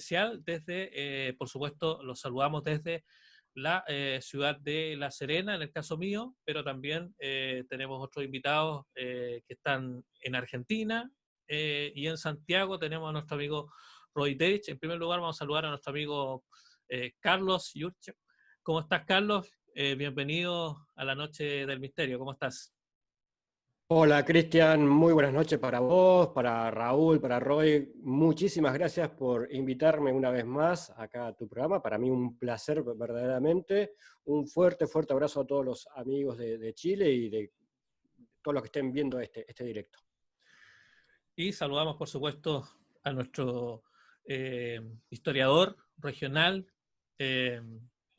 especial desde, por supuesto, los saludamos desde la ciudad de La Serena, en el caso mío, pero también tenemos otros invitados que están en Argentina y en Santiago tenemos a nuestro amigo Roy Derich. En primer lugar, vamos a saludar a nuestro amigo Carlos Yurchak. ¿Cómo estás, Carlos? Bienvenido a la Noche del Misterio. ¿Cómo estás? Hola Cristian, muy buenas noches para vos, para Raúl, para Roy. Muchísimas gracias por invitarme una vez más acá a tu programa. Para mí un placer verdaderamente. Un fuerte, fuerte abrazo a todos los amigos de Chile y de todos los que estén viendo este directo. Y saludamos, por supuesto, a nuestro historiador regional, eh,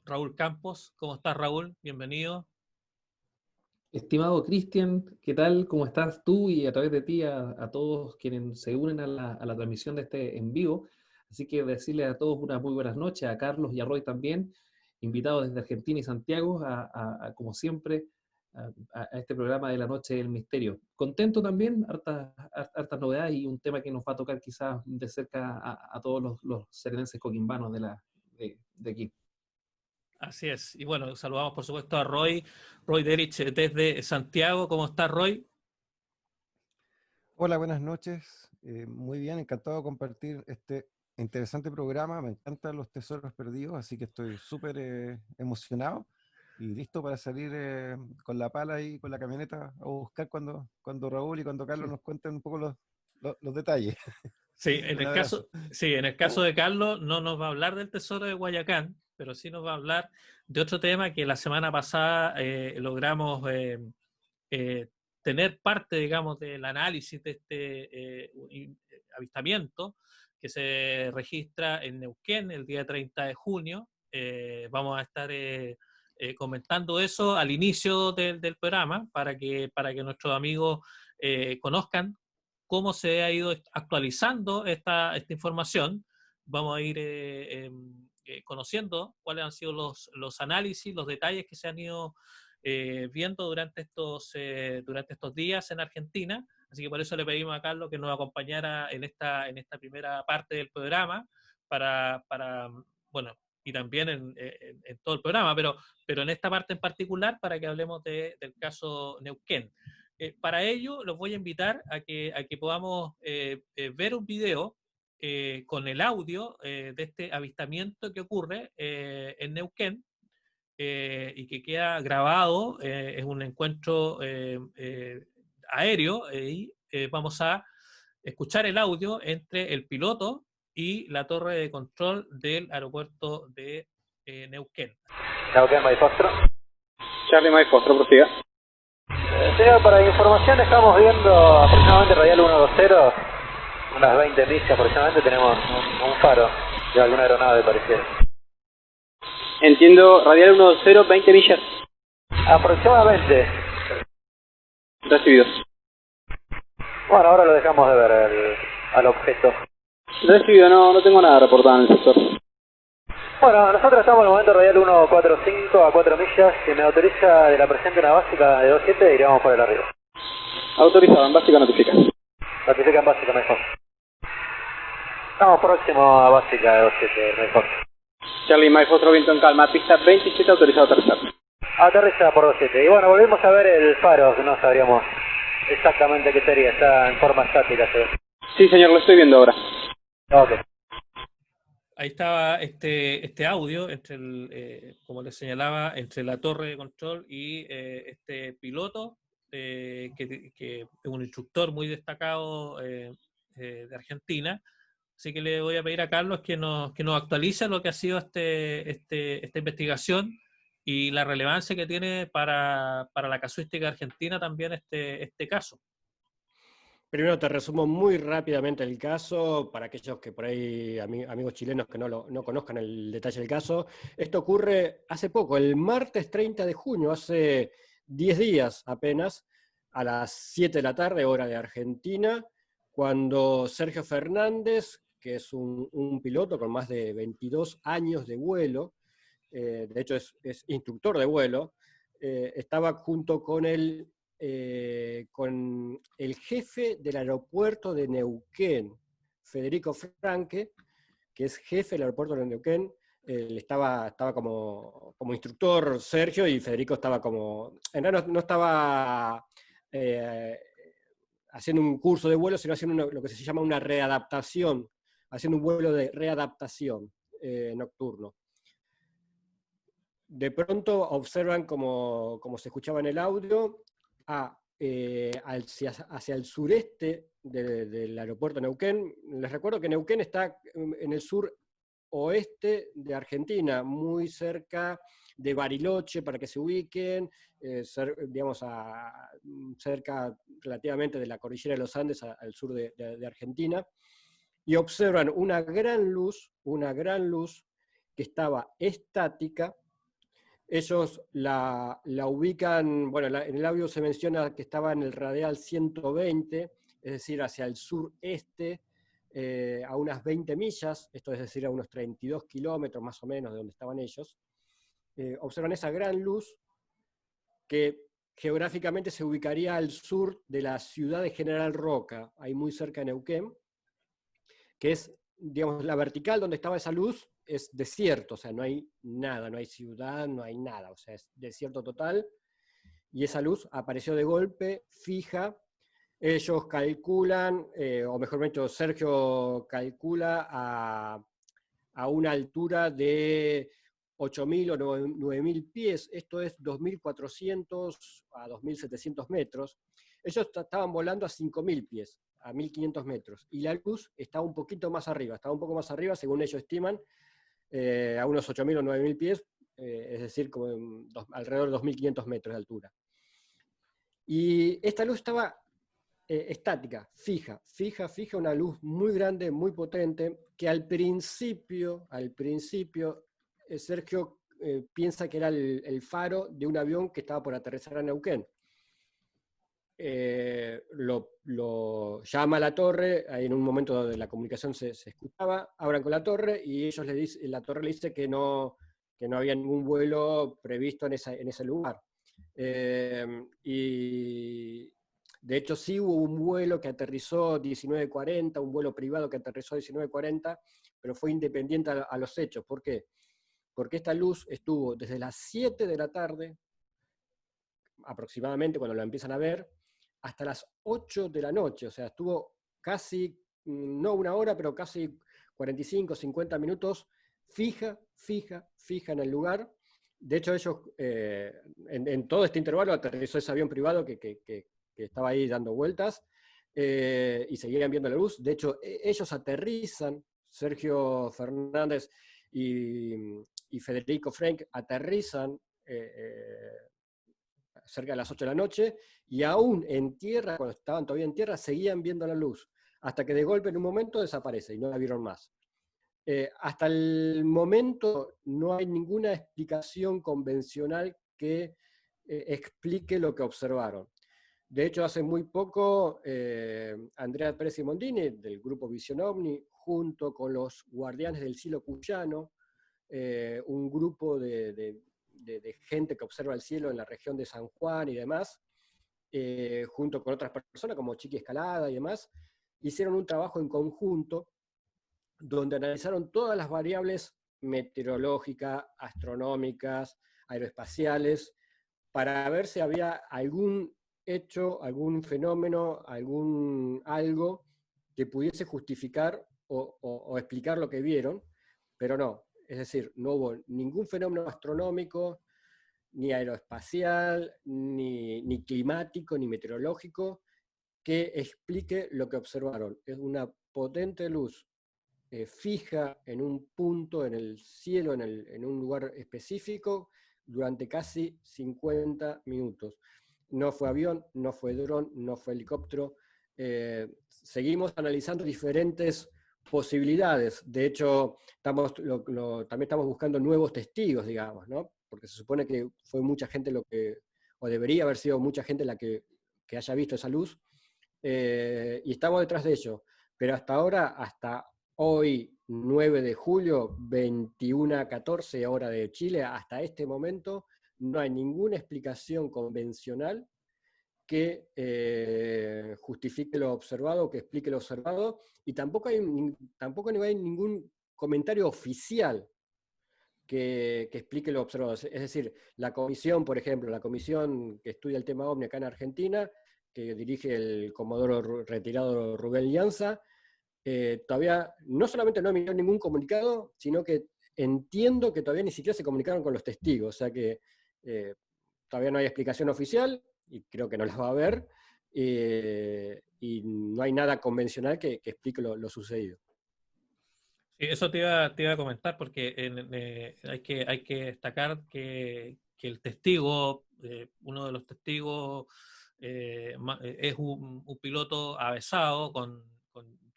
Raúl Campos. ¿Cómo estás, Raúl? Bienvenido. Estimado Cristian, ¿qué tal? ¿Cómo estás tú? Y a través de ti a todos quienes se unen a la transmisión de este en vivo. Así que decirle a todos unas muy buenas noches, a Carlos y a Roy también, invitados desde Argentina y Santiago, como siempre, a este programa de la Noche del Misterio. Contento también, hartas novedades y un tema que nos va a tocar quizás de cerca a todos los serenenses coquimbanos de aquí. Así es. Y bueno, saludamos por supuesto a Roy Derich desde Santiago. ¿Cómo está, Roy? Hola, buenas noches. Muy bien, encantado de compartir este interesante programa. Me encantan los tesoros perdidos, así que estoy súper emocionado y listo para salir con la pala y con la camioneta a buscar cuando Raúl y cuando Carlos nos cuenten un poco los detalles. Sí, en el caso de Carlos no nos va a hablar del tesoro de Guayacán, pero sí nos va a hablar de otro tema que la semana pasada logramos tener parte, digamos, del análisis de este avistamiento que se registra en Neuquén el día 30 de junio. Vamos a estar comentando eso al inicio del programa para que nuestros amigos conozcan cómo se ha ido actualizando esta información. Vamos a ir conociendo cuáles han sido los análisis, los detalles que se han ido viendo durante estos días en Argentina. Así que por eso le pedimos a Carlos que nos acompañara en esta primera parte del programa para bueno, y también en todo el programa, pero en esta parte en particular para que hablemos del caso Neuquén. Para ello los voy a invitar a que podamos ver un video con el audio de este avistamiento que ocurre en Neuquén y que queda grabado. Es un encuentro aéreo y vamos a escuchar el audio entre el piloto y la torre de control del aeropuerto de Neuquén. Neuquén, Mike Foxtrot. Charlie Mike Foxtrot, prosiga. Señor, para información estamos viendo aproximadamente radial 120, unas 20 millas aproximadamente, tenemos un faro de alguna aeronave pareciera. Entiendo, radial 120, 20 millas. Aproximadamente. Recibido. Bueno, ahora lo dejamos de ver al objeto. Recibido, no tengo nada reportado en el sector. Bueno, nosotros estamos en el momento radial 145 a 4 millas. Si me autoriza de la presente una básica de 27, iríamos por el arriba. Autorizado, en básica notifica. Notifica en básica, mejor. Estamos próximo a básica de 27, mejor. Charlie Mike Foxtrot, viento en calma, pista 27, autorizado a aterrizar. Aterriza por 27. Y bueno, volvemos a ver el faro, que no sabríamos exactamente qué sería, está en forma estática. ¿Sí? Sí, señor, lo estoy viendo ahora. Ok. Ahí estaba este audio, como les señalaba, entre la torre de control y este piloto, que es un instructor muy destacado de Argentina. Así que le voy a pedir a Carlos que nos actualice lo que ha sido esta investigación y la relevancia que tiene para la casuística argentina también este caso. Primero te resumo muy rápidamente el caso, para aquellos que por ahí, amigos chilenos que no conozcan el detalle del caso. Esto ocurre hace poco, el martes 30 de junio, hace 10 días apenas, a las 7 de la tarde, hora de Argentina, cuando Sergio Fernández, que es un piloto con más de 22 años de vuelo, de hecho es instructor de vuelo, estaba junto con el jefe del aeropuerto de Neuquén, Federico Franque, que es jefe del aeropuerto de Neuquén. Estaba como instructor Sergio, y Federico estaba como... En realidad no estaba haciendo un curso de vuelo, sino haciendo lo que se llama una readaptación, haciendo un vuelo de readaptación nocturno. De pronto observan, como se escuchaba en el audio, hacia el sureste del aeropuerto de Neuquén. Les recuerdo que Neuquén está en el sur oeste de Argentina, muy cerca de Bariloche, para que se ubiquen, digamos, cerca relativamente de la cordillera de los Andes, al sur de Argentina, y observan una gran luz que estaba estática. Ellos la ubican, bueno, en el audio se menciona que estaba en el radial 120, es decir, hacia el sureste, a unas 20 millas, esto es decir, a unos 32 kilómetros más o menos de donde estaban ellos. Observan esa gran luz que geográficamente se ubicaría al sur de la ciudad de General Roca, ahí muy cerca de Neuquén, que es, digamos, la vertical donde estaba esa luz, es desierto, o sea, no hay nada, no hay ciudad, no hay nada, o sea, es desierto total, y esa luz apareció de golpe, fija. Ellos calculan, o mejor dicho, Sergio calcula a una altura de 8.000 o 9.000 pies, esto es 2.400 a 2.700 metros. Ellos estaban volando a 5.000 pies, a 1.500 metros, y la luz estaba un poquito más arriba, según ellos estiman, a unos 8.000 o 9.000 pies, es decir, como alrededor de 2.500 metros de altura. Y esta luz estaba estática, fija, una luz muy grande, muy potente, que al principio Sergio piensa que era el faro de un avión que estaba por aterrizar en Neuquén. Lo llama a la torre, ahí en un momento donde la comunicación se escuchaba, hablan con la torre, y la torre le dice que no había ningún vuelo previsto en ese lugar. Y de hecho sí hubo un vuelo que aterrizó 19:40, un vuelo privado que aterrizó 19:40, pero fue independiente a los hechos. ¿Por qué? Porque esta luz estuvo desde las 7 de la tarde, aproximadamente, cuando lo empiezan a ver, hasta las 8 de la noche, o sea, estuvo casi, no una hora, pero casi 45, 50 minutos fija en el lugar. De hecho, ellos, en todo este intervalo, aterrizó ese avión privado que estaba ahí dando vueltas, y seguían viendo la luz. De hecho, ellos aterrizan, Sergio Fernández y Federico Frank aterrizan cerca de las 8 de la noche, y aún en tierra, cuando estaban todavía en tierra, seguían viendo la luz, hasta que de golpe en un momento desaparece y no la vieron más. Hasta el momento no hay ninguna explicación convencional que explique lo que observaron. De hecho, hace muy poco, Andrea Pérez Mondini, del grupo Visión OVNI, junto con los Guardianes del Cielo Cuyano, un grupo de gente que observa el cielo en la región de San Juan y demás, junto con otras personas como Chiqui Escalada y demás, hicieron un trabajo en conjunto donde analizaron todas las variables meteorológicas, astronómicas, aeroespaciales, para ver si había algún hecho, algún fenómeno, algo que pudiese justificar o explicar lo que vieron, pero no. Es decir, no hubo ningún fenómeno astronómico, ni aeroespacial, ni climático, ni meteorológico, que explique lo que observaron. Es una potente luz fija en un punto en el cielo, en un lugar específico, durante casi 50 minutos. No fue avión, no fue dron, no fue helicóptero. Seguimos analizando diferentes posibilidades. De hecho, también estamos buscando nuevos testigos, digamos, ¿no? Porque se supone que fue mucha gente o debería haber sido mucha gente la que haya visto esa luz, y estamos detrás de ello. Pero hasta ahora, hasta hoy, 9 de julio, 21:14 hora de Chile, hasta este momento, no hay ninguna explicación convencional que justifique lo observado, que explique lo observado, y tampoco hay ningún comentario oficial que explique lo observado. Es decir, la comisión, por ejemplo, la comisión que estudia el tema OVNI acá en Argentina, que dirige el comodoro retirado Rubén Llanza, todavía no solamente no emitió ningún comunicado, sino que entiendo que todavía ni siquiera se comunicaron con los testigos, o sea que todavía no hay explicación oficial, y creo que no la va a haber, y no hay nada convencional que explique lo sucedido. Sí, eso te iba a comentar, porque hay que destacar que el testigo, uno de los testigos, es un piloto avesado,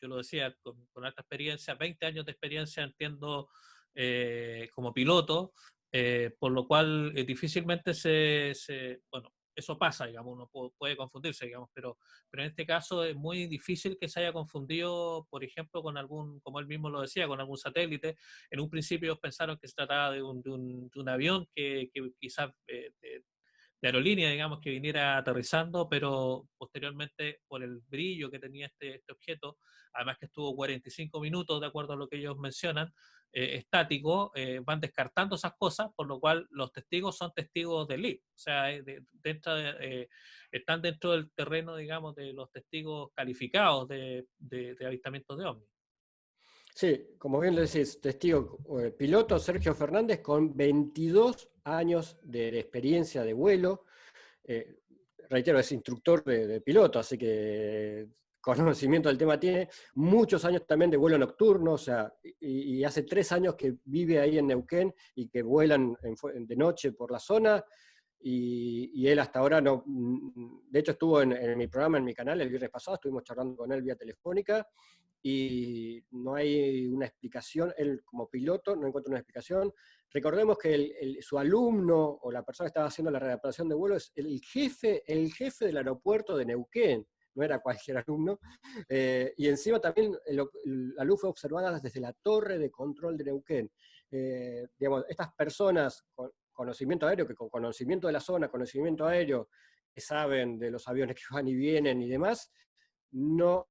yo lo decía, con alta experiencia, 20 años de experiencia, entiendo, como piloto, por lo cual difícilmente bueno, eso pasa, digamos, uno puede confundirse, digamos, pero en este caso es muy difícil que se haya confundido, por ejemplo, con algún, como él mismo lo decía, con algún satélite. En un principio ellos pensaron que se trataba de un avión que quizás de aerolínea, digamos, que viniera aterrizando, pero posteriormente, por el brillo que tenía este objeto, además que estuvo 45 minutos, de acuerdo a lo que ellos mencionan, estático, van descartando esas cosas, por lo cual los testigos son testigos del LIP, o sea, están dentro del terreno, digamos, de los testigos calificados de avistamientos de ovnis. Sí, como bien lo decís, testigo piloto Sergio Fernández con 22 años de experiencia de vuelo. Reitero, es instructor de piloto, así que conocimiento del tema tiene. Muchos años también de vuelo nocturno, o sea, y hace 3 años que vive ahí en Neuquén y que vuelan de noche por la zona. Y él hasta ahora no, de hecho estuvo en mi programa, en mi canal, el viernes pasado, estuvimos charlando con él vía telefónica, y no hay una explicación, él como piloto no encuentra una explicación. Recordemos que su alumno o la persona que estaba haciendo la readaptación de vuelo es el jefe del aeropuerto de Neuquén, no era cualquier alumno, y encima también la luz fue observada desde la torre de control de Neuquén. Digamos, estas personas con conocimiento aéreo, que con conocimiento de la zona, conocimiento aéreo, que saben de los aviones que van y vienen y demás, no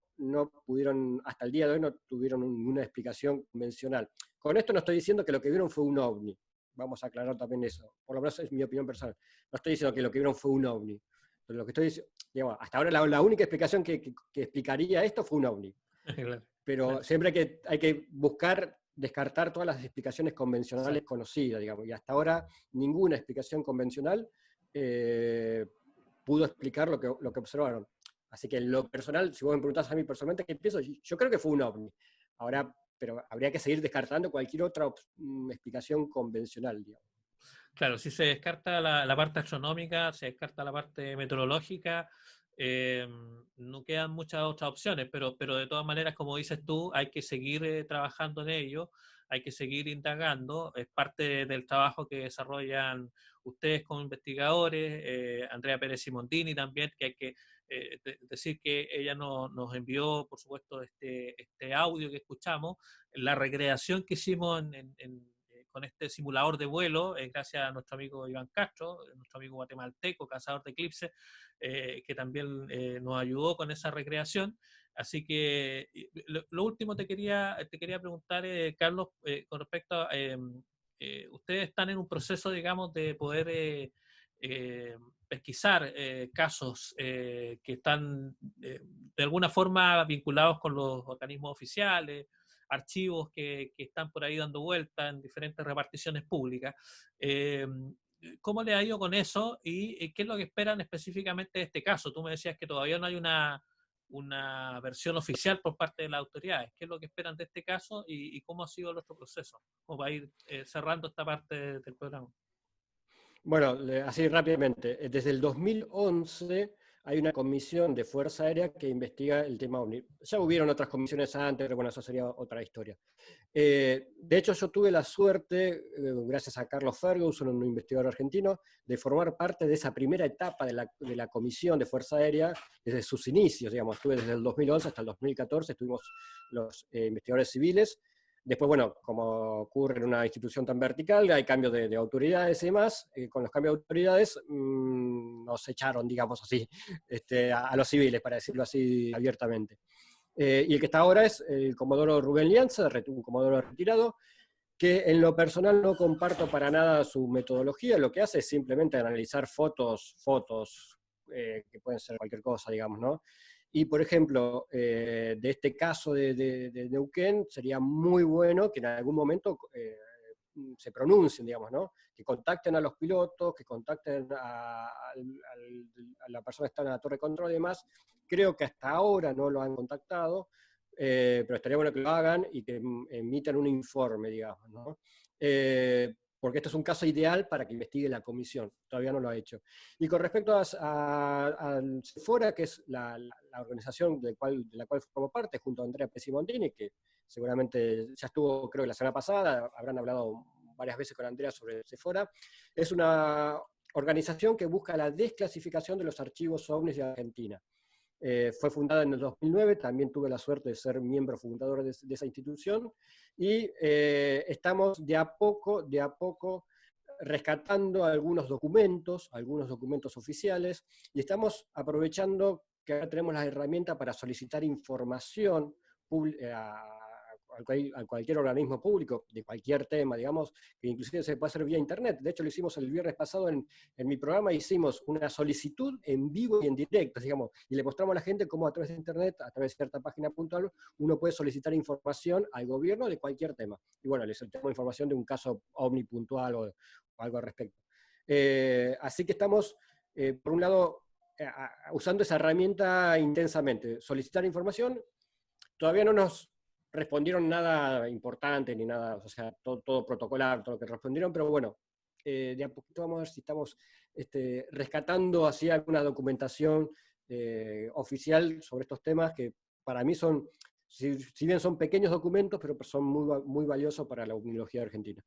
pudieron, hasta el día de hoy no tuvieron una explicación convencional. Con esto no estoy diciendo que lo que vieron fue un ovni, vamos a aclarar también eso, por lo menos es mi opinión personal. No estoy diciendo que lo que vieron fue un ovni, pero lo que estoy diciendo, digamos, hasta ahora la única explicación que explicaría esto fue un ovni. Pero siempre hay que buscar descartar todas las explicaciones convencionales conocidas, digamos, y hasta ahora ninguna explicación convencional pudo explicar lo que observaron. Así que en lo personal, si vos me preguntás a mí personalmente qué pienso, yo creo que fue un ovni. Ahora, pero habría que seguir descartando cualquier otra explicación convencional, digamos. Claro, si se descarta la parte astronómica, se descarta la parte meteorológica, no quedan muchas otras opciones, pero de todas maneras, como dices tú, hay que seguir trabajando en ello, hay que seguir indagando, es parte del trabajo que desarrollan ustedes como investigadores, Andrea Pérez Simontini también, que hay que decir que ella nos envió, por supuesto, este audio que escuchamos, la recreación que hicimos con este simulador de vuelo, gracias a nuestro amigo Iván Castro, nuestro amigo guatemalteco, cazador de eclipses, que también nos ayudó con esa recreación. Así que lo último te quería preguntar, Carlos, con respecto a, ustedes están en un proceso, digamos, de poder pesquisar casos que están de alguna forma vinculados con los organismos oficiales, archivos que están por ahí dando vuelta en diferentes reparticiones públicas. ¿Cómo le ha ido con eso y qué es lo que esperan específicamente de este caso? Tú me decías que todavía no hay una versión oficial por parte de las autoridades. ¿Qué es lo que esperan de este caso y cómo ha sido nuestro proceso? Como va a ir cerrando esta parte del programa. Bueno, así rápidamente. Desde el 2011 hay una comisión de Fuerza Aérea que investiga el tema OVNI. Ya hubieron otras comisiones antes, pero bueno, eso sería otra historia. De hecho, yo tuve la suerte, gracias a Carlos Ferguson, un investigador argentino, de formar parte de esa primera etapa de la comisión de Fuerza Aérea desde sus inicios, digamos. Estuve desde el 2011 hasta el 2014, estuvimos los investigadores civiles. Después, bueno, como ocurre en una institución tan vertical, hay cambios de autoridades y demás. Con los cambios de autoridades nos echaron, digamos así, a los civiles, para decirlo así abiertamente. Y el que está ahora es el comodoro Rubén Lianza, un comodoro retirado, que en lo personal no comparto para nada su metodología. Lo que hace es simplemente analizar fotos, que pueden ser cualquier cosa, digamos, ¿no? Y, por ejemplo, de este caso de Neuquén, sería muy bueno que en algún momento se pronuncien, digamos, ¿no? Que contacten a los pilotos, que contacten a la persona que está en la torre de control y demás. Creo que hasta ahora no lo han contactado, pero estaría bueno que lo hagan y que emitan un informe, digamos, ¿no? Porque este es un caso ideal para que investigue la comisión, todavía no lo ha hecho. Y con respecto a Sephora, que es la organización de la cual formo parte, junto a Andrea Pesimontini, que seguramente ya estuvo, creo que la semana pasada, habrán hablado varias veces con Andrea sobre Sephora, es una organización que busca la desclasificación de los archivos OVNIs de Argentina. Fue fundada en el 2009, también tuve la suerte de ser miembro fundador de esa institución, y estamos de a poco rescatando algunos documentos oficiales, y estamos aprovechando que ahora tenemos las herramientas para solicitar información a cualquier organismo público, de cualquier tema, digamos, que inclusive se puede hacer vía internet. De hecho, lo hicimos el viernes pasado en mi programa, hicimos una solicitud en vivo y en directo, digamos, y le mostramos a la gente cómo a través de internet, a través de cierta página puntual, uno puede solicitar información al gobierno de cualquier tema. Y bueno, le solicitamos información de un caso OVNI puntual o algo al respecto. Así que estamos, por un lado, usando esa herramienta intensamente. Solicitar información, todavía no nos respondieron nada importante ni nada, o sea, todo protocolar, todo lo que respondieron, pero bueno, de a poquito vamos a ver si estamos rescatando así alguna documentación oficial sobre estos temas que para mí son, si bien son pequeños documentos, pero son muy valiosos para la ovniología argentina.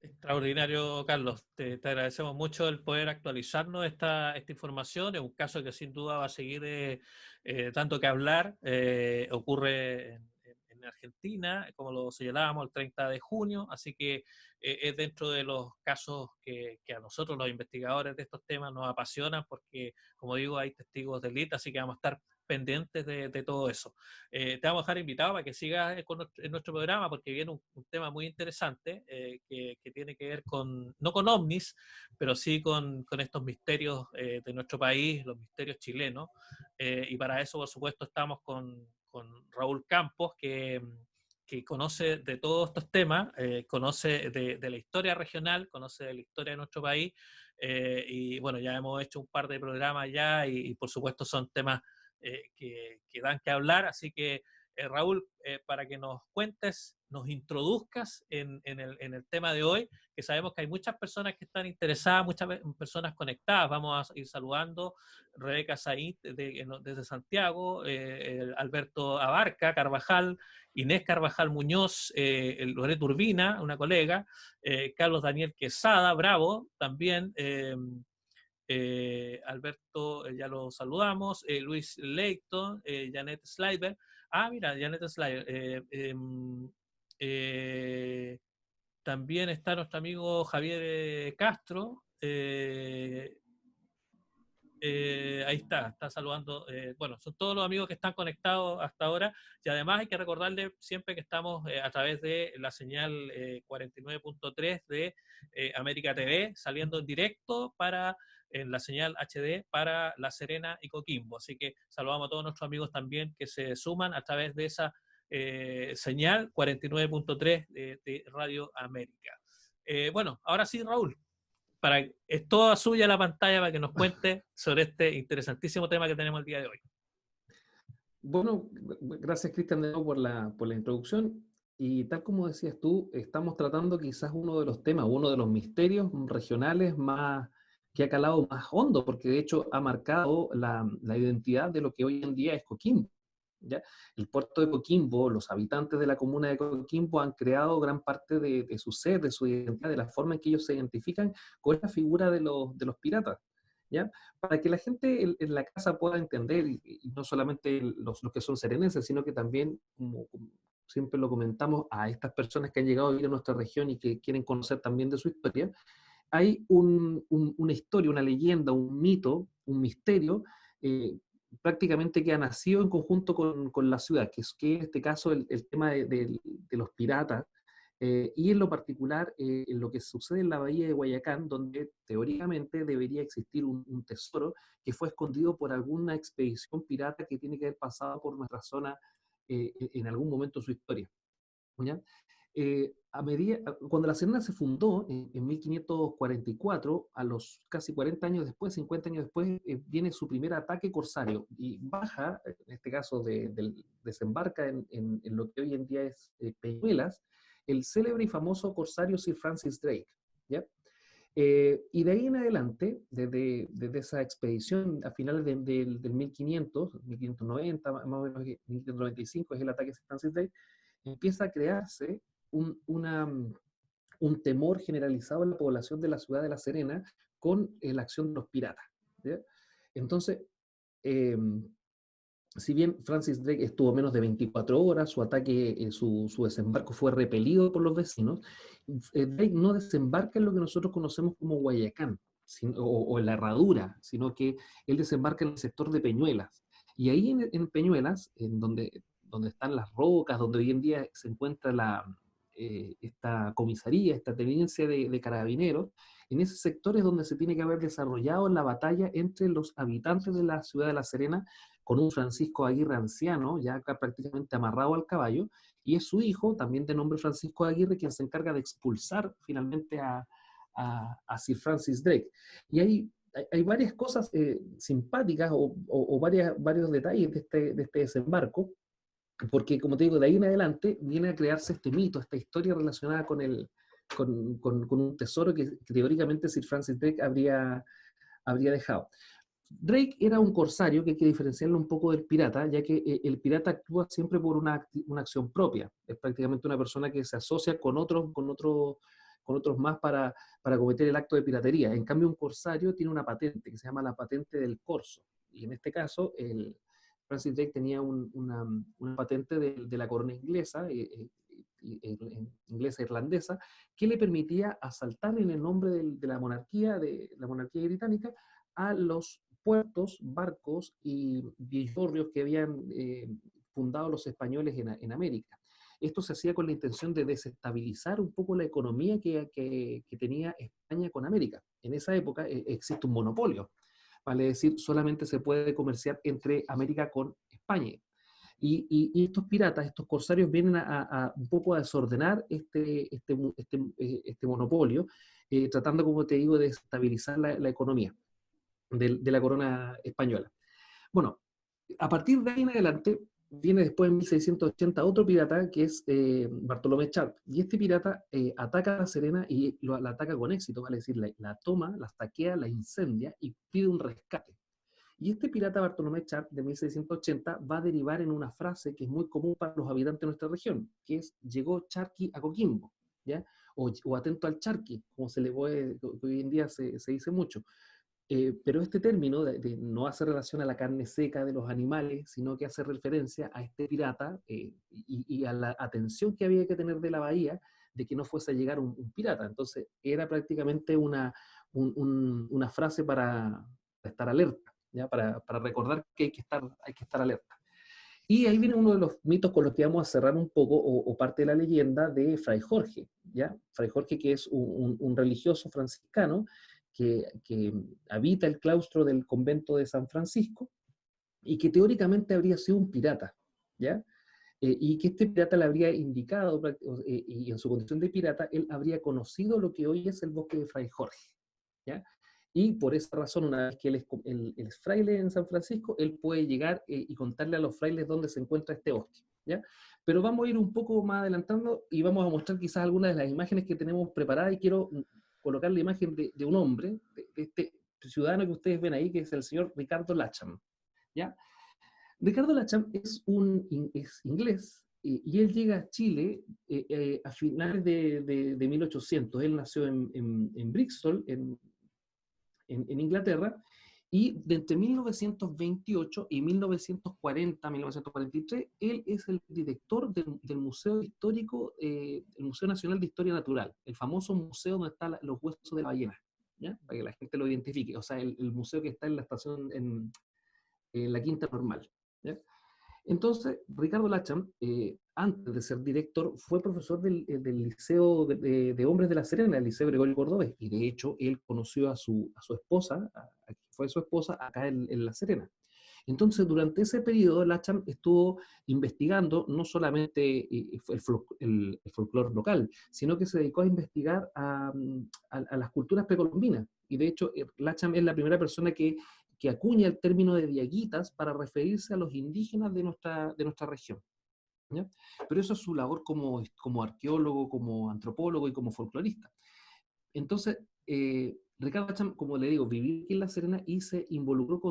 Extraordinario, Carlos. Te agradecemos mucho el poder actualizarnos esta información. Es un caso que sin duda va a seguir dando que hablar. Ocurre en Argentina, como lo señalábamos, el 30 de junio, así que es dentro de los casos que a nosotros, los investigadores de estos temas, nos apasionan porque, como digo, hay testigos de élite, así que vamos a estar pendientes de todo eso. Te vamos a dejar invitado para que sigas en nuestro programa porque viene un tema muy interesante que tiene que ver no con ovnis, pero sí con estos misterios de nuestro país, los misterios chilenos. Y para eso, por supuesto, estamos con Raúl Campos, que conoce de todos estos temas, conoce de la historia regional, conoce de la historia de nuestro país, y bueno, ya hemos hecho un par de programas ya y por supuesto son temas que dan que hablar, así que Raúl, para que nos cuentes, nos introduzcas en el tema de hoy, que sabemos que hay muchas personas que están interesadas, muchas personas conectadas. Vamos a ir saludando. Rebeca Said desde Santiago, Alberto Abarca Carvajal, Inés Carvajal Muñoz, Loreto Urbina, una colega, Carlos Daniel Quesada, Bravo, también, Alberto, ya lo saludamos, Luis Leighton, Janet Slider. Mira, Janet Slider. También está nuestro amigo Javier Castro. Ahí está saludando. Bueno, son todos los amigos que están conectados hasta ahora. Y además hay que recordarles siempre que estamos a través de la señal 49.3 de América TV, saliendo en directo en la señal HD para La Serena y Coquimbo. Así que saludamos a todos nuestros amigos también que se suman a través de esa señal 49.3 de Radio América. Bueno, ahora sí, Raúl. Es toda suya la pantalla para que nos cuente sobre este interesantísimo tema que tenemos el día de hoy. Bueno, gracias Cristian de nuevo por la introducción. Y tal como decías tú, estamos tratando quizás uno de los temas, uno de los misterios regionales que ha calado más hondo, porque de hecho ha marcado la identidad de lo que hoy en día es Coquimbo. ¿Ya? El puerto de Coquimbo, los habitantes de la comuna de Coquimbo han creado gran parte de su ser, de su identidad, de la forma en que ellos se identifican con la figura de los piratas, ¿ya? Para que la gente en la casa pueda entender, y no solamente los que son serenenses, sino que también, como siempre lo comentamos, a estas personas que han llegado a vivir en nuestra región y que quieren conocer también de su historia, hay una historia, una leyenda, un mito, un misterio, prácticamente que ha nacido en conjunto con la ciudad, que en este caso el tema de los piratas, y en lo particular en lo que sucede en la bahía de Guayacán, donde teóricamente debería existir un tesoro que fue escondido por alguna expedición pirata que tiene que haber pasado por nuestra zona en algún momento de su historia. ¿Ya? Cuando La Serena se fundó en 1544, a los casi 40 años después, 50 años después, viene su primer ataque corsario y baja, en este caso desembarca en lo que hoy en día es Peñuelas, el célebre y famoso corsario Sir Francis Drake. ¿Ya? Y de ahí en adelante, desde esa expedición a finales del 1500, 1590, más o menos 1595 es el ataque de Sir Francis Drake, empieza a crearse un temor generalizado en la población de la ciudad de La Serena con la acción de los piratas. ¿Ya? Entonces, si bien Francis Drake estuvo menos de 24 horas, su ataque, su desembarco fue repelido por los vecinos, Drake no desembarca en lo que nosotros conocemos como Guayacán, o en la Herradura, sino que él desembarca en el sector de Peñuelas. Y ahí en Peñuelas, en donde están las rocas, donde hoy en día se encuentra esta comisaría, esta tenencia de carabineros, en ese sector es donde se tiene que haber desarrollado la batalla entre los habitantes de la ciudad de La Serena, con un Francisco Aguirre anciano, ya acá prácticamente amarrado al caballo, y es su hijo, también de nombre Francisco Aguirre, quien se encarga de expulsar finalmente a Sir Francis Drake. Y hay varias cosas simpáticas o varios detalles de este desembarco, porque, como te digo, de ahí en adelante viene a crearse este mito, esta historia relacionada con un tesoro que teóricamente Sir Francis Drake habría dejado. Drake era un corsario, que hay que diferenciarlo un poco del pirata, ya que el pirata actúa siempre por una acción propia. Es prácticamente una persona que se asocia con otros más para cometer el acto de piratería. En cambio, un corsario tiene una patente que se llama la patente del corso. Y en este caso, Francis Drake tenía una patente de la corona inglesa, inglesa irlandesa, que le permitía asaltar en el nombre de la monarquía británica a los puertos, barcos y villorrios que habían fundado los españoles en América. Esto se hacía con la intención de desestabilizar un poco la economía que tenía España con América. En esa época existe un monopolio, vale decir, solamente se puede comerciar entre América con España. Y estos piratas, estos corsarios vienen a un poco a desordenar este monopolio, tratando, como te digo, de desestabilizar la economía de la corona española. Bueno, a partir de ahí en adelante, viene después en 1680 otro pirata que es Bartolomé Charp, y este pirata ataca a La Serena y la ataca con éxito, vale decir, la toma, la saquea, la incendia y pide un rescate. Y este pirata Bartolomé Charp de 1680 va a derivar en una frase que es muy común para los habitantes de nuestra región, que es: llegó Charqui a Coquimbo, ¿ya? O atento al charqui, como hoy en día se dice mucho. Pero este término no hace relación a la carne seca de los animales, sino que hace referencia a este pirata y a la atención que había que tener de la bahía de que no fuese a llegar un pirata. Entonces era prácticamente una frase para estar alerta, ¿ya? Para recordar que hay que estar alerta. Y ahí viene uno de los mitos con los que vamos a cerrar un poco, o parte de la leyenda de Fray Jorge, ¿ya? Fray Jorge, que es un religioso franciscano que habita el claustro del convento de San Francisco y que teóricamente habría sido un pirata, ¿ya? Y que este pirata le habría indicado, y en su condición de pirata, él habría conocido lo que hoy es el bosque de Fray Jorge, ¿ya? Y por esa razón, una vez que él es fraile en San Francisco, él puede llegar y contarle a los frailes dónde se encuentra este bosque, ¿ya? Pero vamos a ir un poco más adelantando y vamos a mostrar quizás algunas de las imágenes que tenemos preparadas, y quiero colocar la imagen de un hombre, de este ciudadano que ustedes ven ahí, que es el señor Ricardo Lacham, ¿ya? Ricardo Lacham es inglés, y él llega a Chile a finales de 1800. Él nació en Bristol, en Inglaterra, y de entre 1928 y 1943, él es el director del Museo Histórico, el Museo Nacional de Historia Natural, el famoso museo donde están los huesos de la ballena, ¿ya? Para que la gente lo identifique. O sea, el museo que está en la estación, la quinta normal, ¿ya? Entonces, Ricardo Lacham, antes de ser director, fue profesor del Liceo de Hombres de La Serena, el Liceo Gregorio Cordobés, y de hecho él conoció a su esposa, fue su esposa acá en La Serena. Entonces, durante ese periodo, Lacham estuvo investigando no solamente el folclore local, sino que se dedicó a investigar a las culturas precolombinas. Y de hecho, Lacham es la primera persona que acuña el término de diaguitas para referirse a los indígenas de nuestra región, ¿ya? Pero eso es su labor como arqueólogo, como antropólogo y como folclorista. Entonces, Ricardo Lacham, como le digo, vivió aquí en La Serena y se involucró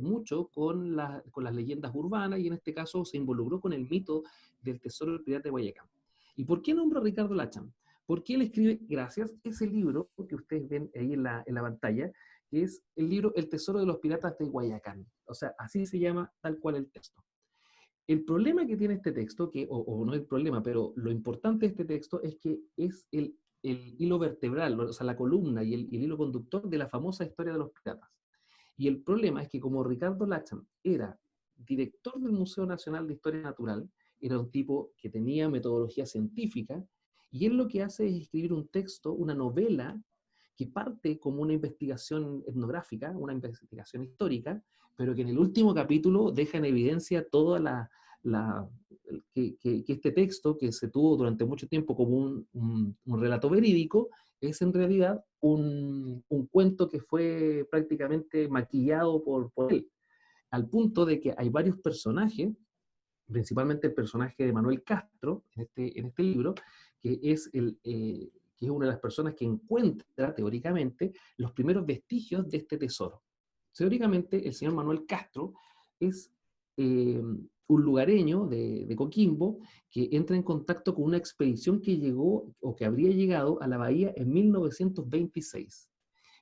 mucho con las leyendas urbanas, y en este caso se involucró con el mito del tesoro del pirata de Guayacán. ¿Y por qué nombro a Ricardo Lacham? Porque él escribe, gracias, ese libro que ustedes ven ahí en la pantalla, que es el libro El tesoro de los piratas de Guayacán. O sea, así se llama tal cual el texto. El problema que tiene este texto, o no el problema, pero lo importante de este texto es que es el hilo vertebral, o sea, la columna y el hilo conductor de la famosa historia de los piratas. Y el problema es que como Ricardo Lacham era director del Museo Nacional de Historia Natural, era un tipo que tenía metodología científica, y él lo que hace es escribir un texto, una novela, que parte como una investigación etnográfica, una investigación histórica, pero que en el último capítulo deja en evidencia toda que este texto, que se tuvo durante mucho tiempo como un relato verídico, es en realidad un cuento que fue prácticamente maquillado por él, al punto de que hay varios personajes, principalmente el personaje de Manuel Castro, en este libro, que es que es una de las personas que encuentra, teóricamente, los primeros vestigios de este tesoro. Teóricamente, el señor Manuel Castro es un lugareño de Coquimbo que entra en contacto con una expedición que llegó, o que habría llegado a la bahía en 1926.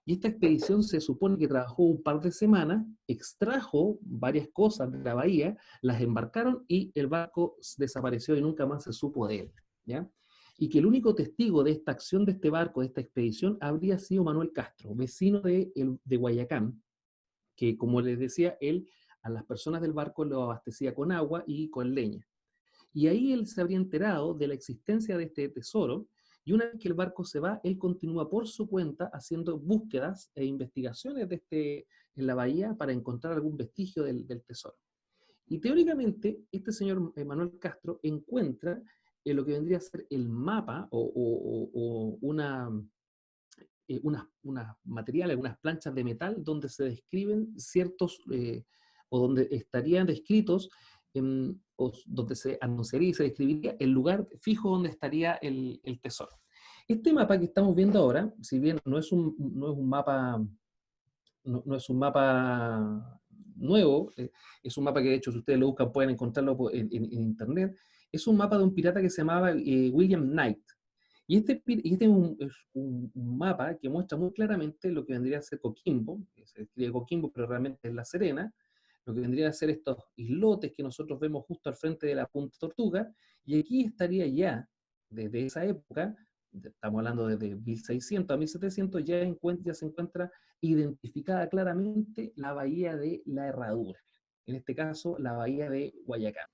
Y esta expedición se supone que trabajó un par de semanas, extrajo varias cosas de la bahía, las embarcaron y el barco desapareció y nunca más se supo de él, ¿ya? Y que el único testigo de esta acción de este barco, de esta expedición, habría sido Manuel Castro, vecino de Guayacán, que, como les decía, él a las personas del barco lo abastecía con agua y con leña. Y ahí él se habría enterado de la existencia de este tesoro, y una vez que el barco se va, él continúa por su cuenta haciendo búsquedas e investigaciones en la bahía para encontrar algún vestigio del tesoro. Y teóricamente, este señor Manuel Castro encuentra lo que vendría a ser el mapa o unas materiales, unas planchas de metal donde se describen ciertos, o donde estarían descritos, o donde se anunciaría y se describiría el lugar fijo donde estaría el tesoro. Este mapa que estamos viendo ahora, si bien no es un mapa nuevo, es un mapa que de hecho si ustedes lo buscan pueden encontrarlo en internet, es un mapa de un pirata que se llamaba William Knight. Y este es un mapa que muestra muy claramente lo que vendría a ser Coquimbo, que se escribe Coquimbo, pero realmente es La Serena, lo que vendría a ser estos islotes que nosotros vemos justo al frente de la Punta Tortuga, y aquí estaría ya, desde esa época, estamos hablando desde 1600 a 1700, ya se encuentra identificada claramente la bahía de la Herradura, en este caso la bahía de Guayacán.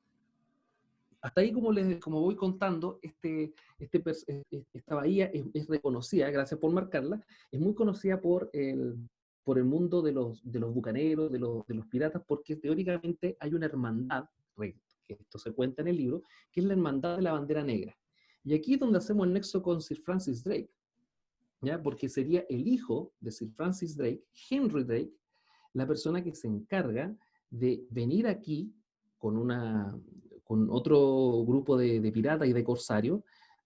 Hasta ahí, como voy contando, esta bahía es reconocida, gracias por marcarla, es muy conocida por el mundo de los bucaneros, de los piratas, porque teóricamente hay una hermandad, que esto se cuenta en el libro, que es la hermandad de la bandera negra. Y aquí es donde hacemos el nexo con Sir Francis Drake, ¿ya? Porque sería el hijo de Sir Francis Drake, Henry Drake, la persona que se encarga de venir aquí con otro grupo de piratas y de corsarios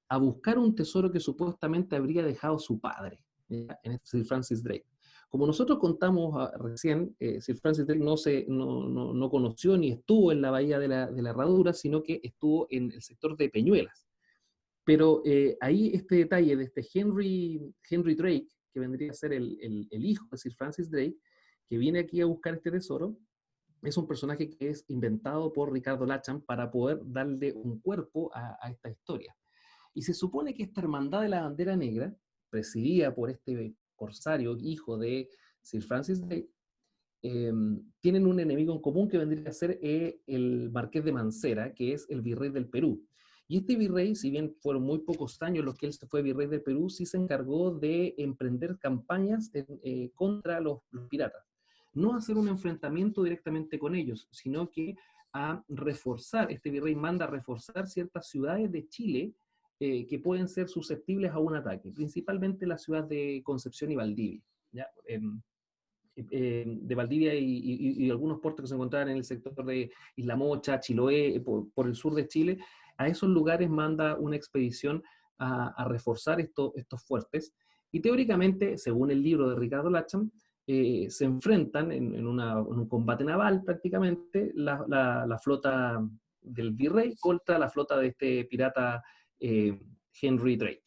a buscar un tesoro que supuestamente habría dejado su padre, ¿ya? En Sir Francis Drake. Como nosotros contamos recién, Sir Francis Drake no conoció ni estuvo en la bahía de la Herradura, sino que estuvo en el sector de Peñuelas. Pero ahí este detalle de este Henry Drake, que vendría a ser el hijo de Sir Francis Drake, que viene aquí a buscar este tesoro, es un personaje que es inventado por Ricardo Lacham para poder darle un cuerpo a esta historia. Y se supone que esta hermandad de la bandera negra, presidida por este corsario, hijo de Sir Francis Drake, tienen un enemigo en común que vendría a ser el Marqués de Mancera, que es el virrey del Perú. Y este virrey, si bien fueron muy pocos años los que él fue virrey del Perú, sí se encargó de emprender campañas contra los piratas. No hacer un enfrentamiento directamente con ellos, sino que a reforzar, este virrey manda a reforzar ciertas ciudades de Chile que pueden ser susceptibles a un ataque, principalmente la ciudad de Concepción y Valdivia, ¿ya? De Valdivia y algunos puertos que se encontraban en el sector de Isla Mocha, Chiloé, por el sur de Chile. A esos lugares manda una expedición a reforzar estos fuertes, y teóricamente, según el libro de Ricardo Lacham, se enfrentan en un combate naval prácticamente la flota del virrey contra la flota de este pirata Henry Drake.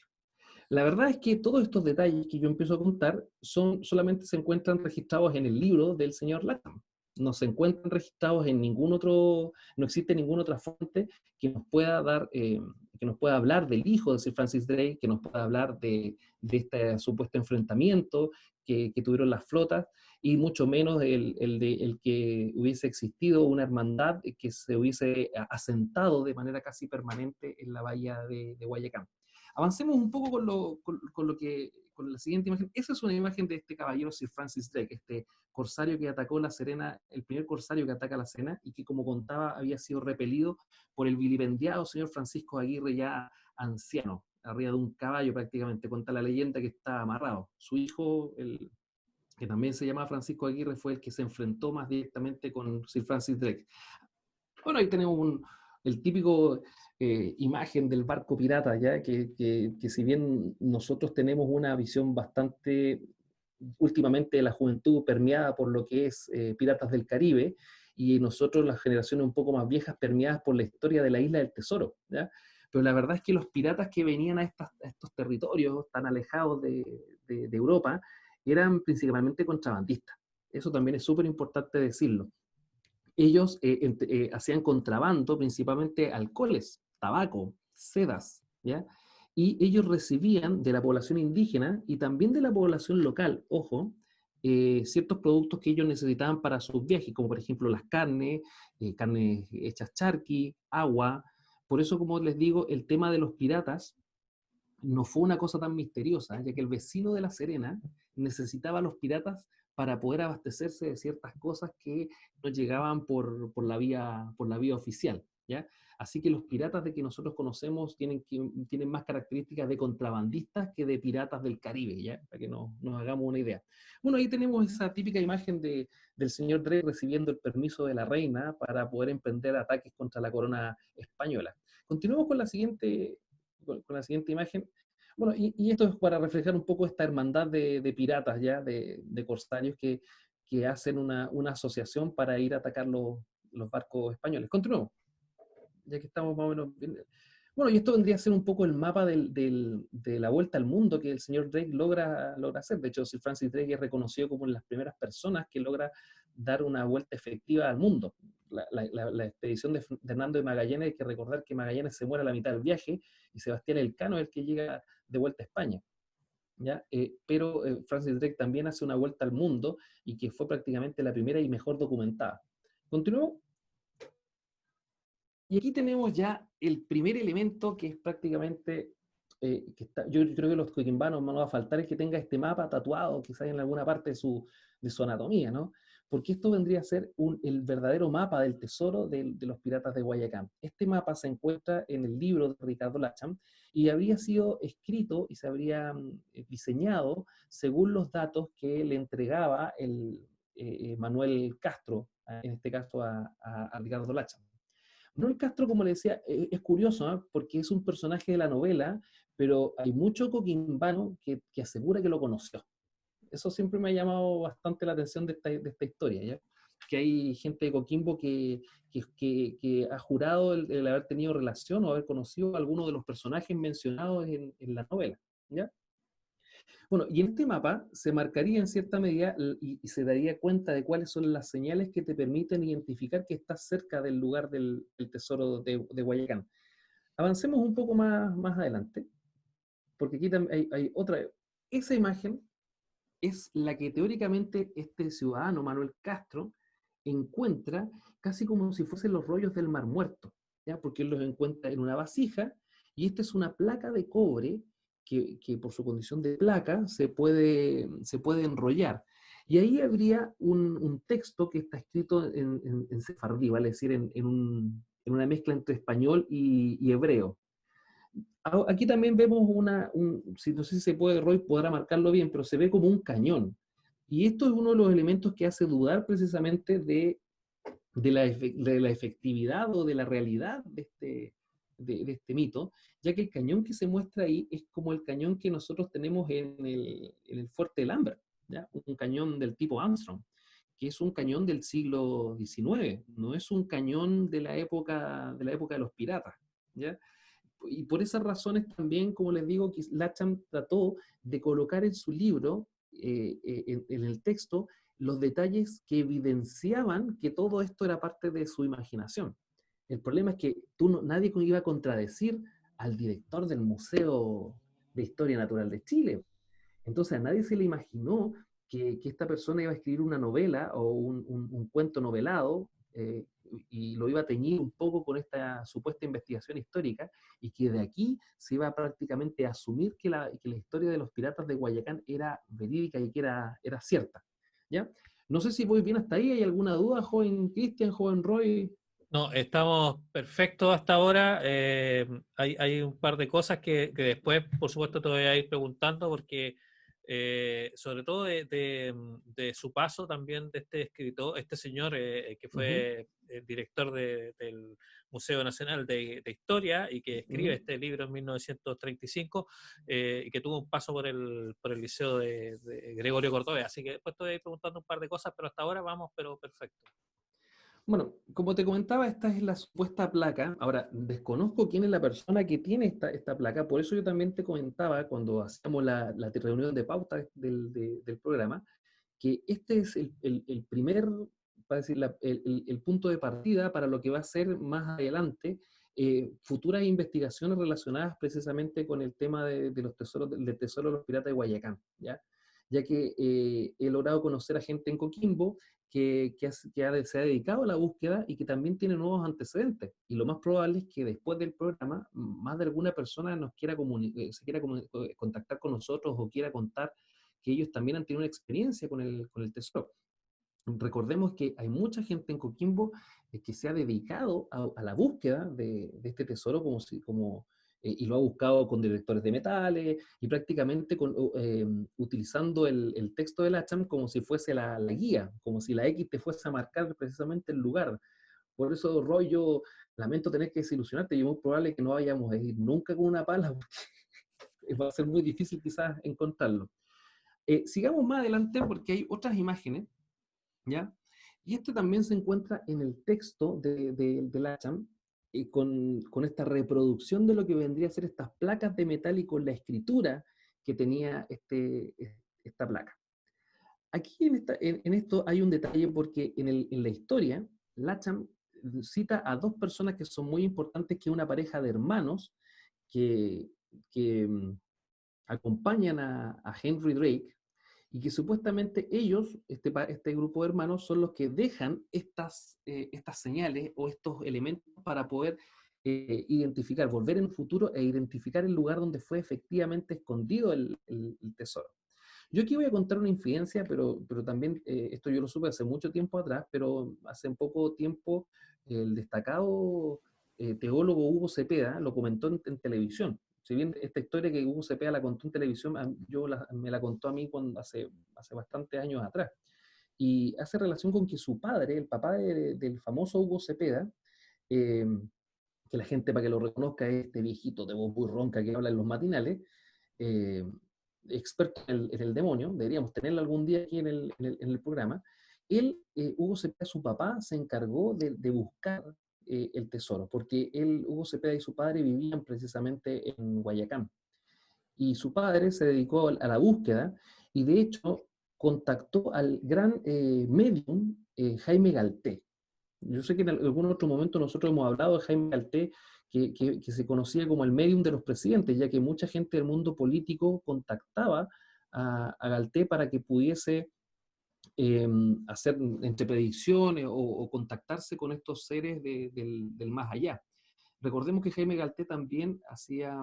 La verdad es que todos estos detalles que yo empiezo a contar solamente se encuentran registrados en el libro del señor Latham. No se encuentran registrados en no existe ninguna otra fuente que nos pueda dar, que nos pueda hablar del hijo de Sir Francis Drake, que nos pueda hablar de este supuesto enfrentamiento que tuvieron las flotas, y mucho menos el que hubiese existido una hermandad que se hubiese asentado de manera casi permanente en la bahía de Guayacán. Avancemos un poco con la siguiente imagen. Esa es una imagen de este caballero Sir Francis Drake, este corsario que atacó La Serena, el primer corsario que ataca La Serena, y que, como contaba, había sido repelido por el vilipendiado señor Francisco Aguirre, ya anciano, arriba de un caballo prácticamente. Cuenta la leyenda que está amarrado. Su hijo, que también se llama Francisco Aguirre, fue el que se enfrentó más directamente con Sir Francis Drake. Bueno, ahí tenemos el típico imagen del barco pirata, ¿ya? Que si bien nosotros tenemos una visión bastante, últimamente, de la juventud permeada por lo que es Piratas del Caribe, y nosotros, las generaciones un poco más viejas, permeadas por la historia de la Isla del Tesoro, ¿ya? Pero la verdad es que los piratas que venían a estos territorios tan alejados de Europa eran principalmente contrabandistas. Eso también es súper importante decirlo. Ellos hacían contrabando, principalmente alcoholes, tabaco, sedas, ¿ya? Y ellos recibían de la población indígena y también de la población local, ojo, ciertos productos que ellos necesitaban para sus viajes, como por ejemplo las carnes hechas charqui, agua. Por eso, como les digo, el tema de los piratas no fue una cosa tan misteriosa, ya que el vecino de La Serena necesitaba a los piratas para poder abastecerse de ciertas cosas que no llegaban por la vía oficial, ¿ya? Así que los piratas de que nosotros conocemos tienen más características de contrabandistas que de piratas del Caribe, ¿ya? Para que nos hagamos una idea. Bueno, ahí tenemos esa típica imagen del señor Drake recibiendo el permiso de la reina para poder emprender ataques contra la corona española. Continuemos con la siguiente imagen. Bueno, y esto es para reflejar un poco esta hermandad de piratas, ya, de corsarios que hacen una asociación para ir a atacar los barcos españoles. Continuemos, ya que estamos más o menos bien. Bueno, y esto vendría a ser un poco el mapa de la vuelta al mundo que el señor Drake logra hacer. De hecho, Sir Francis Drake es reconocido como una de las primeras personas que logra dar una vuelta efectiva al mundo. La expedición de Hernando de Magallanes, hay que recordar que Magallanes se muere a la mitad del viaje y Sebastián Elcano es el que llega de vuelta a España, ¿ya? Pero Francis Drake también hace una vuelta al mundo y que fue prácticamente la primera y mejor documentada. Continuamos. Y aquí tenemos ya el primer elemento que es prácticamente, yo creo que los coquimbanos no va a faltar es que tenga este mapa tatuado quizás en alguna parte de su anatomía, ¿no? Porque esto vendría a ser el verdadero mapa del tesoro de los piratas de Guayacán. Este mapa se encuentra en el libro de Ricardo Lacham y habría sido escrito y se habría diseñado según los datos que le entregaba Manuel Castro, en este caso a Ricardo Lacham. Manuel Castro, como le decía, es curioso, ¿eh? Porque es un personaje de la novela, pero hay mucho coquimbano que asegura que lo conoció. Eso siempre me ha llamado bastante la atención de esta historia, ¿ya? Que hay gente de Coquimbo que ha jurado el haber tenido relación o haber conocido a alguno de los personajes mencionados en la novela, ¿ya? Bueno, y en este mapa se marcaría en cierta medida y se daría cuenta de cuáles son las señales que te permiten identificar que estás cerca del lugar del tesoro de Guayacán. Avancemos un poco más adelante, porque aquí hay otra. Esa imagen es la que teóricamente este ciudadano, Manuel Castro, encuentra casi como si fuesen los rollos del Mar Muerto, ¿ya? Porque él los encuentra en una vasija, y esta es una placa de cobre que por su condición de placa se puede enrollar. Y ahí habría un texto que está escrito en sefardí, vale decir, en una mezcla entre español y hebreo. Aquí también vemos si no sé si se puede, Roy podrá marcarlo bien, pero se ve como un cañón. Y esto es uno de los elementos que hace dudar precisamente de la efectividad o de la realidad de este mito, ya que el cañón que se muestra ahí es como el cañón que nosotros tenemos en el fuerte de Lambert, ¿ya? Un cañón del tipo Armstrong, que es un cañón del siglo XIX, no es un cañón de la época de los piratas, ¿ya? Y por esas razones también, como les digo, que Latcham trató de colocar en su libro, en el texto, los detalles que evidenciaban que todo esto era parte de su imaginación. El problema es que nadie iba a contradecir al director del Museo de Historia Natural de Chile. Entonces a nadie se le imaginó que esta persona iba a escribir una novela o un cuento novelado, y lo iba a teñir un poco con esta supuesta investigación histórica, y que de aquí se iba prácticamente a asumir que la historia de los piratas de Guayacán era verídica y que era cierta, ¿ya? No sé si voy bien hasta ahí. ¿Hay alguna duda, joven Cristian, joven Roy? No, estamos perfectos hasta ahora. Hay un par de cosas que después, por supuesto, te voy a ir preguntando, porque sobre todo de su paso también de este escritor, este señor que fue el director del Museo Nacional de Historia y que escribe este libro en 1935, y que tuvo un paso por el Liceo de Gregorio Cordovez. Así que después te voy a ir preguntando un par de cosas, pero hasta ahora vamos, pero perfecto. Bueno, como te comentaba, esta es la supuesta placa. Ahora, desconozco quién es la persona que tiene esta placa, por eso yo también te comentaba cuando hacíamos la reunión de pauta del programa, que este es el primer, para decir, el punto de partida para lo que va a ser más adelante futuras investigaciones relacionadas precisamente con el tema de los tesoros, del tesoro de los piratas de Guayacán, ¿ya? Ya que he logrado conocer a gente en Coquimbo que se ha dedicado a la búsqueda y que también tiene nuevos antecedentes. Y lo más probable es que después del programa, más de alguna persona se quiera contactar con nosotros o quiera contar que ellos también han tenido una experiencia con el tesoro. Recordemos que hay mucha gente en Coquimbo que se ha dedicado a la búsqueda de este tesoro y lo ha buscado con detectores de metales y prácticamente utilizando el texto de Latcham como si fuese la guía, como si la X te fuese a marcar precisamente el lugar. Por eso, Roy, yo lamento tener que desilusionarte, y es muy probable que no vayamos a ir nunca con una pala, porque va a ser muy difícil quizás encontrarlo. Sigamos más adelante porque hay otras imágenes, ¿ya? Y este también se encuentra en el texto de Latcham, con esta reproducción de lo que vendría a ser estas placas de metal y con la escritura que tenía esta placa. Aquí en esto hay un detalle, porque en la historia Latcham cita a dos personas que son muy importantes, que es una pareja de hermanos que acompañan a Henry Drake, y que supuestamente ellos, este grupo de hermanos, son los que dejan estas señales o estos elementos para poder identificar, volver en el futuro e identificar el lugar donde fue efectivamente escondido el tesoro. Yo aquí voy a contar una infidencia, pero también esto yo lo supe hace mucho tiempo atrás, pero hace poco tiempo el destacado teólogo Hugo Cepeda lo comentó en televisión. Si bien esta historia que Hugo Cepeda la contó en televisión, me la contó a mí hace bastantes años atrás. Y hace relación con que su padre, el papá del famoso Hugo Cepeda, que la gente, para que lo reconozca, es este viejito de voz muy ronca que habla en los matinales, experto en el demonio, deberíamos tenerlo algún día aquí en el programa. Hugo Cepeda, su papá, se encargó de buscar el tesoro, porque Hugo Cepeda y su padre vivían precisamente en Guayacán. Y su padre se dedicó a la búsqueda, y de hecho contactó al gran medium Jaime Galté. Yo sé que en algún otro momento nosotros hemos hablado de Jaime Galté, que se conocía como el medium de los presidentes, ya que mucha gente del mundo político contactaba a Galté para que pudiese hacer entre predicciones o contactarse con estos seres del más allá. Recordemos que Jaime Galté también hacía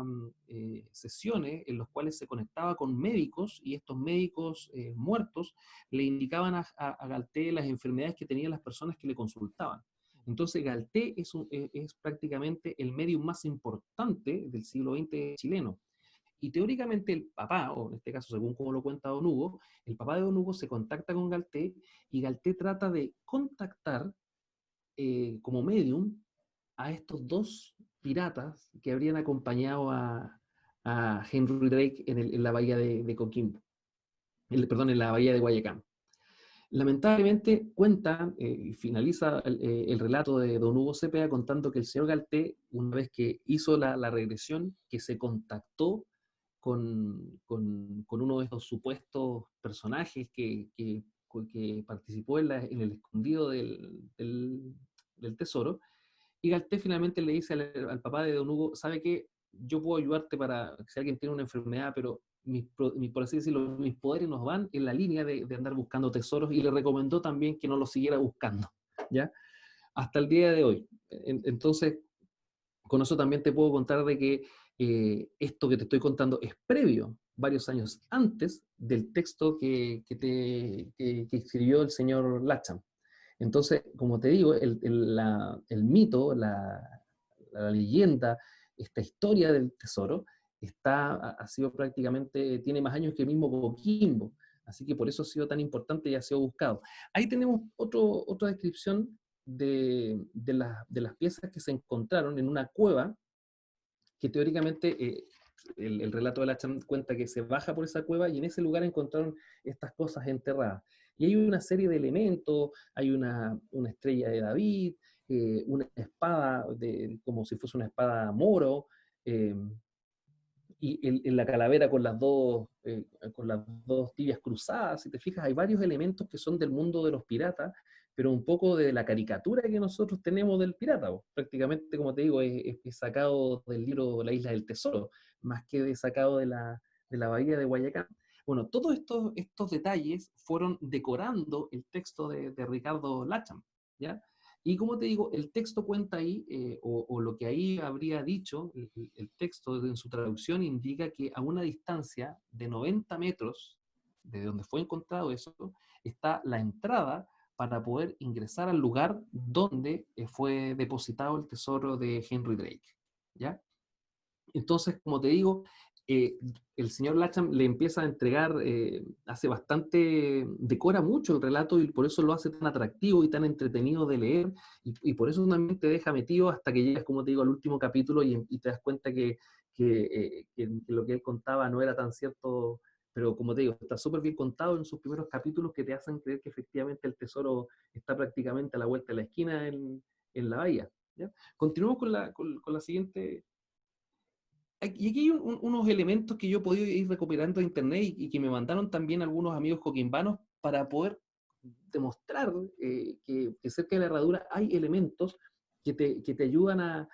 sesiones en las cuales se conectaba con médicos y estos médicos muertos le indicaban a Galté las enfermedades que tenían las personas que le consultaban. Entonces Galté es prácticamente el medium más importante del siglo XX chileno. Y teóricamente el papá, o en este caso según como lo cuenta Don Hugo, el papá de Don Hugo se contacta con Galté y Galté trata de contactar como medium a estos dos piratas que habrían acompañado a Henry Drake en la bahía de Coquimbo, en la bahía de Guayacán. Lamentablemente cuenta y finaliza el relato de Don Hugo Cepeda contando que el señor Galté, una vez que hizo la regresión, que se contactó con uno de estos supuestos personajes que participó en el escondido del tesoro, y Galté finalmente le dice al papá de Don Hugo, ¿sabe qué? Yo puedo ayudarte para si alguien tiene una enfermedad, pero por así decirlo, mis poderes nos van en la línea de andar buscando tesoros, y le recomendó también que no los siguiera buscando, ¿ya? Hasta el día de hoy. Entonces, con eso también te puedo contar de que esto que te estoy contando es previo, varios años antes del texto que escribió el señor Latcham. Entonces, como te digo, el mito, la leyenda, esta historia del tesoro, ha sido prácticamente, tiene más años que el mismo Coquimbo, así que por eso ha sido tan importante y ha sido buscado. Ahí tenemos otra descripción de las piezas que se encontraron en una cueva, que teóricamente el relato de Latcham cuenta que se baja por esa cueva y en ese lugar encontraron estas cosas enterradas. Y hay una serie de elementos, hay una estrella de David, una espada, como si fuese una espada moro, y en la calavera con las dos tibias cruzadas. Si te fijas, hay varios elementos que son del mundo de los piratas, pero un poco de la caricatura que nosotros tenemos del pirata. Prácticamente, como te digo, es sacado del libro La Isla del Tesoro, más que sacado de la bahía de Guayacán. Bueno, todos estos detalles fueron decorando el texto de Ricardo Latcham, ¿ya? Y como te digo, el texto cuenta ahí, o lo que ahí habría dicho, el texto en su traducción indica que a una distancia de 90 metros de donde fue encontrado eso, está la entrada para poder ingresar al lugar donde fue depositado el tesoro de Henry Drake, ¿ya? Entonces, como te digo, el señor Latcham le empieza a entregar, decora mucho el relato y por eso lo hace tan atractivo y tan entretenido de leer, y por eso también te deja metido hasta que llegas, como te digo, al último capítulo y te das cuenta que lo que él contaba no era tan cierto, pero como te digo, está súper bien contado en sus primeros capítulos que te hacen creer que efectivamente el tesoro está prácticamente a la vuelta de la esquina en la bahía, ¿ya? Continuamos con la siguiente. Y aquí hay unos elementos que yo he podido ir recopilando de internet y que me mandaron también algunos amigos coquimbanos para poder demostrar que cerca de la herradura hay elementos que te ayudan a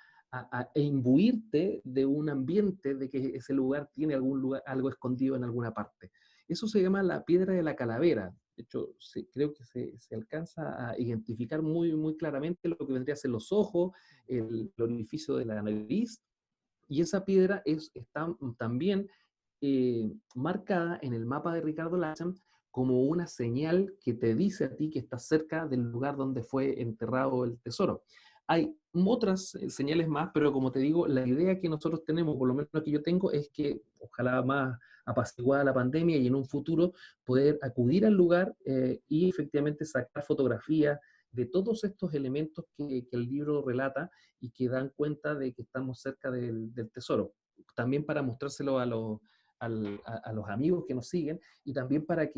imbuirte de un ambiente de que ese lugar tiene algo escondido en alguna parte. Eso se llama la piedra de la calavera. De hecho, creo que se alcanza a identificar muy, muy claramente lo que vendría a ser los ojos, el orificio de la nariz. Y esa piedra está también marcada en el mapa de Ricardo Latcham como una señal que te dice a ti que estás cerca del lugar donde fue enterrado el tesoro. Hay otras señales más, pero como te digo, la idea que nosotros tenemos, por lo menos que yo tengo, es que ojalá más apaciguada la pandemia y en un futuro poder acudir al lugar y efectivamente sacar fotografías de todos estos elementos que el libro relata y que dan cuenta de que estamos cerca del tesoro. También para mostrárselo a los amigos que nos siguen y también para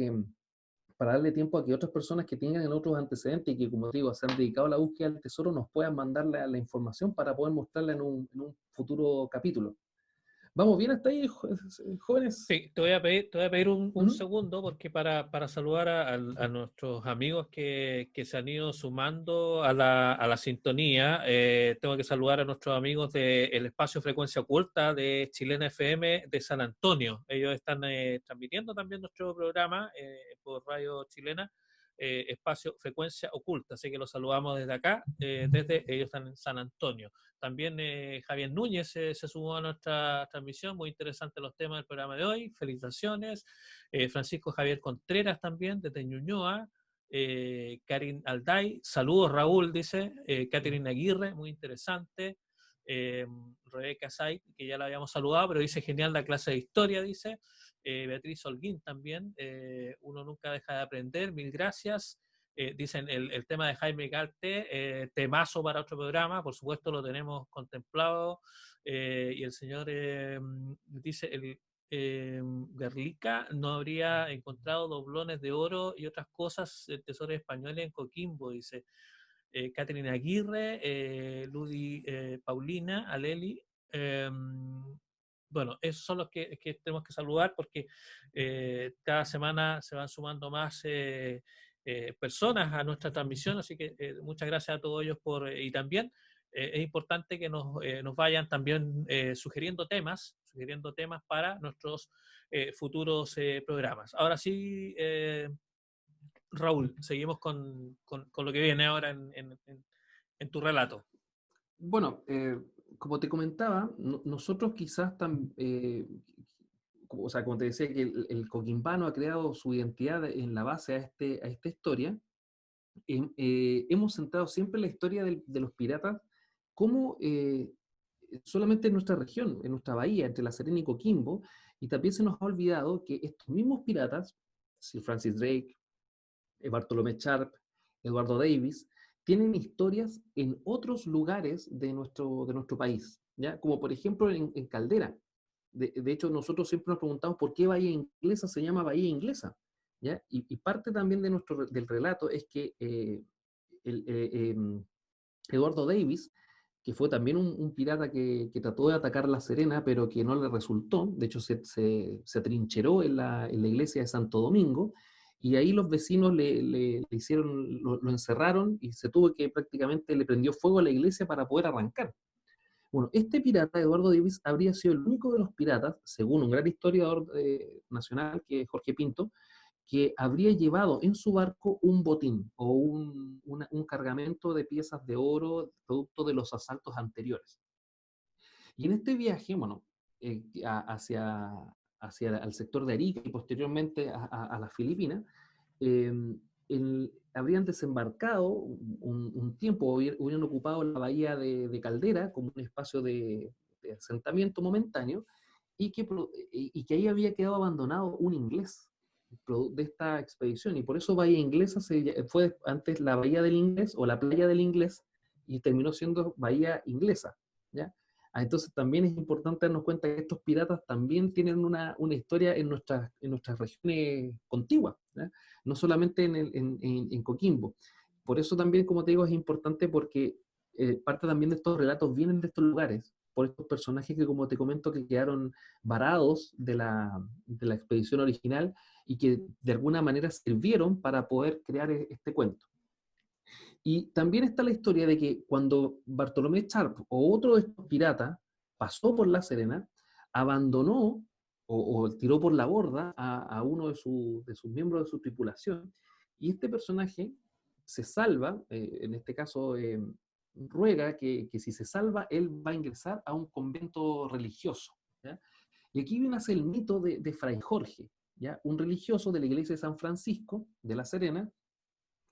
darle tiempo a que otras personas que tengan otros antecedentes y que, como digo, se han dedicado a la búsqueda del tesoro nos puedan mandar la información para poder mostrarla en un futuro capítulo. ¿Vamos bien hasta ahí, jóvenes? Sí, te voy a pedir un ¿Mm? segundo porque para saludar a nuestros amigos que se han ido sumando a la sintonía, tengo que saludar a nuestros amigos del espacio Frecuencia Oculta de Chilena FM de San Antonio. Ellos están transmitiendo también nuestro programa por Radio Chilena, espacio Frecuencia Oculta, así que los saludamos desde acá, desde ellos están en San Antonio. También Javier Núñez se sumó a nuestra transmisión, muy interesantes los temas del programa de hoy, felicitaciones. Francisco Javier Contreras también, desde Ñuñoa. Karin Alday, saludos Raúl, dice. Catherine Aguirre, muy interesante. Rebeca Said, que ya la habíamos saludado, pero dice genial la clase de historia, dice. Beatriz Holguín también, uno nunca deja de aprender, mil gracias. Dicen el tema de Jaime Garte, temazo para otro programa, por supuesto lo tenemos contemplado, y el señor dice, Gerlica no habría encontrado doblones de oro y otras cosas, tesoros españoles en Coquimbo, dice Catherine Aguirre, Ludi Paulina, Aleli. Bueno, esos son los que tenemos que saludar porque cada semana se van sumando más personas a nuestra transmisión, así que muchas gracias a todos ellos y también es importante que nos vayan también sugiriendo temas para nuestros futuros programas. Ahora sí, Raúl, seguimos con lo que viene ahora en tu relato. Bueno, como te comentaba, nosotros quizás o sea, como te decía, que el coquimbano ha creado su identidad en la base a esta historia. Hemos centrado siempre la historia de los piratas como solamente en nuestra región, en nuestra bahía, entre La Serena y Coquimbo, y también se nos ha olvidado que estos mismos piratas, Sir Francis Drake, Bartolomé Sharp, Eduardo Davis, tienen historias en otros lugares de nuestro país, ¿ya? Como por ejemplo en Caldera. De hecho, nosotros siempre nos preguntamos por qué Bahía Inglesa se llama Bahía Inglesa, ¿ya? Y parte también del relato es que Eduardo Davis, que fue también un pirata que trató de atacar La Serena, pero que no le resultó, de hecho se atrincheró en la iglesia de Santo Domingo, y ahí los vecinos le hicieron, lo encerraron y se tuvo que prácticamente le prendió fuego a la iglesia para poder arrancar. Bueno, este pirata, Eduardo Davis, habría sido el único de los piratas, según un gran historiador nacional, que es Jorge Pinto, que habría llevado en su barco un botín o un cargamento de piezas de oro producto de los asaltos anteriores. Y en este viaje, bueno, hacia el sector de Arica y posteriormente a las Filipinas, habrían desembarcado un tiempo, hubieran ocupado la bahía de Caldera como un espacio de asentamiento momentáneo, y que ahí había quedado abandonado un inglés de esta expedición, y por eso Bahía Inglesa fue antes la Bahía del Inglés o la Playa del Inglés, y terminó siendo Bahía Inglesa, ¿ya? Entonces también es importante darnos cuenta que estos piratas también tienen una historia en nuestras regiones contiguas, ¿ya? No solamente en Coquimbo. Por eso también, como te digo, es importante porque parte también de estos relatos vienen de estos lugares, por estos personajes que, como te comento, que quedaron varados de la expedición original y que de alguna manera sirvieron para poder crear este cuento. Y también está la historia de que cuando Bartolomé Sharp o otro de estos piratas pasó por La Serena, abandonó o tiró por la borda a uno de sus miembros de su tripulación, y este personaje se salva, en este caso ruega que si se salva, él va a ingresar a un convento religioso, ¿ya? Y aquí viene a ser el mito de Fray Jorge, ¿ya? Un religioso de la iglesia de San Francisco de La Serena,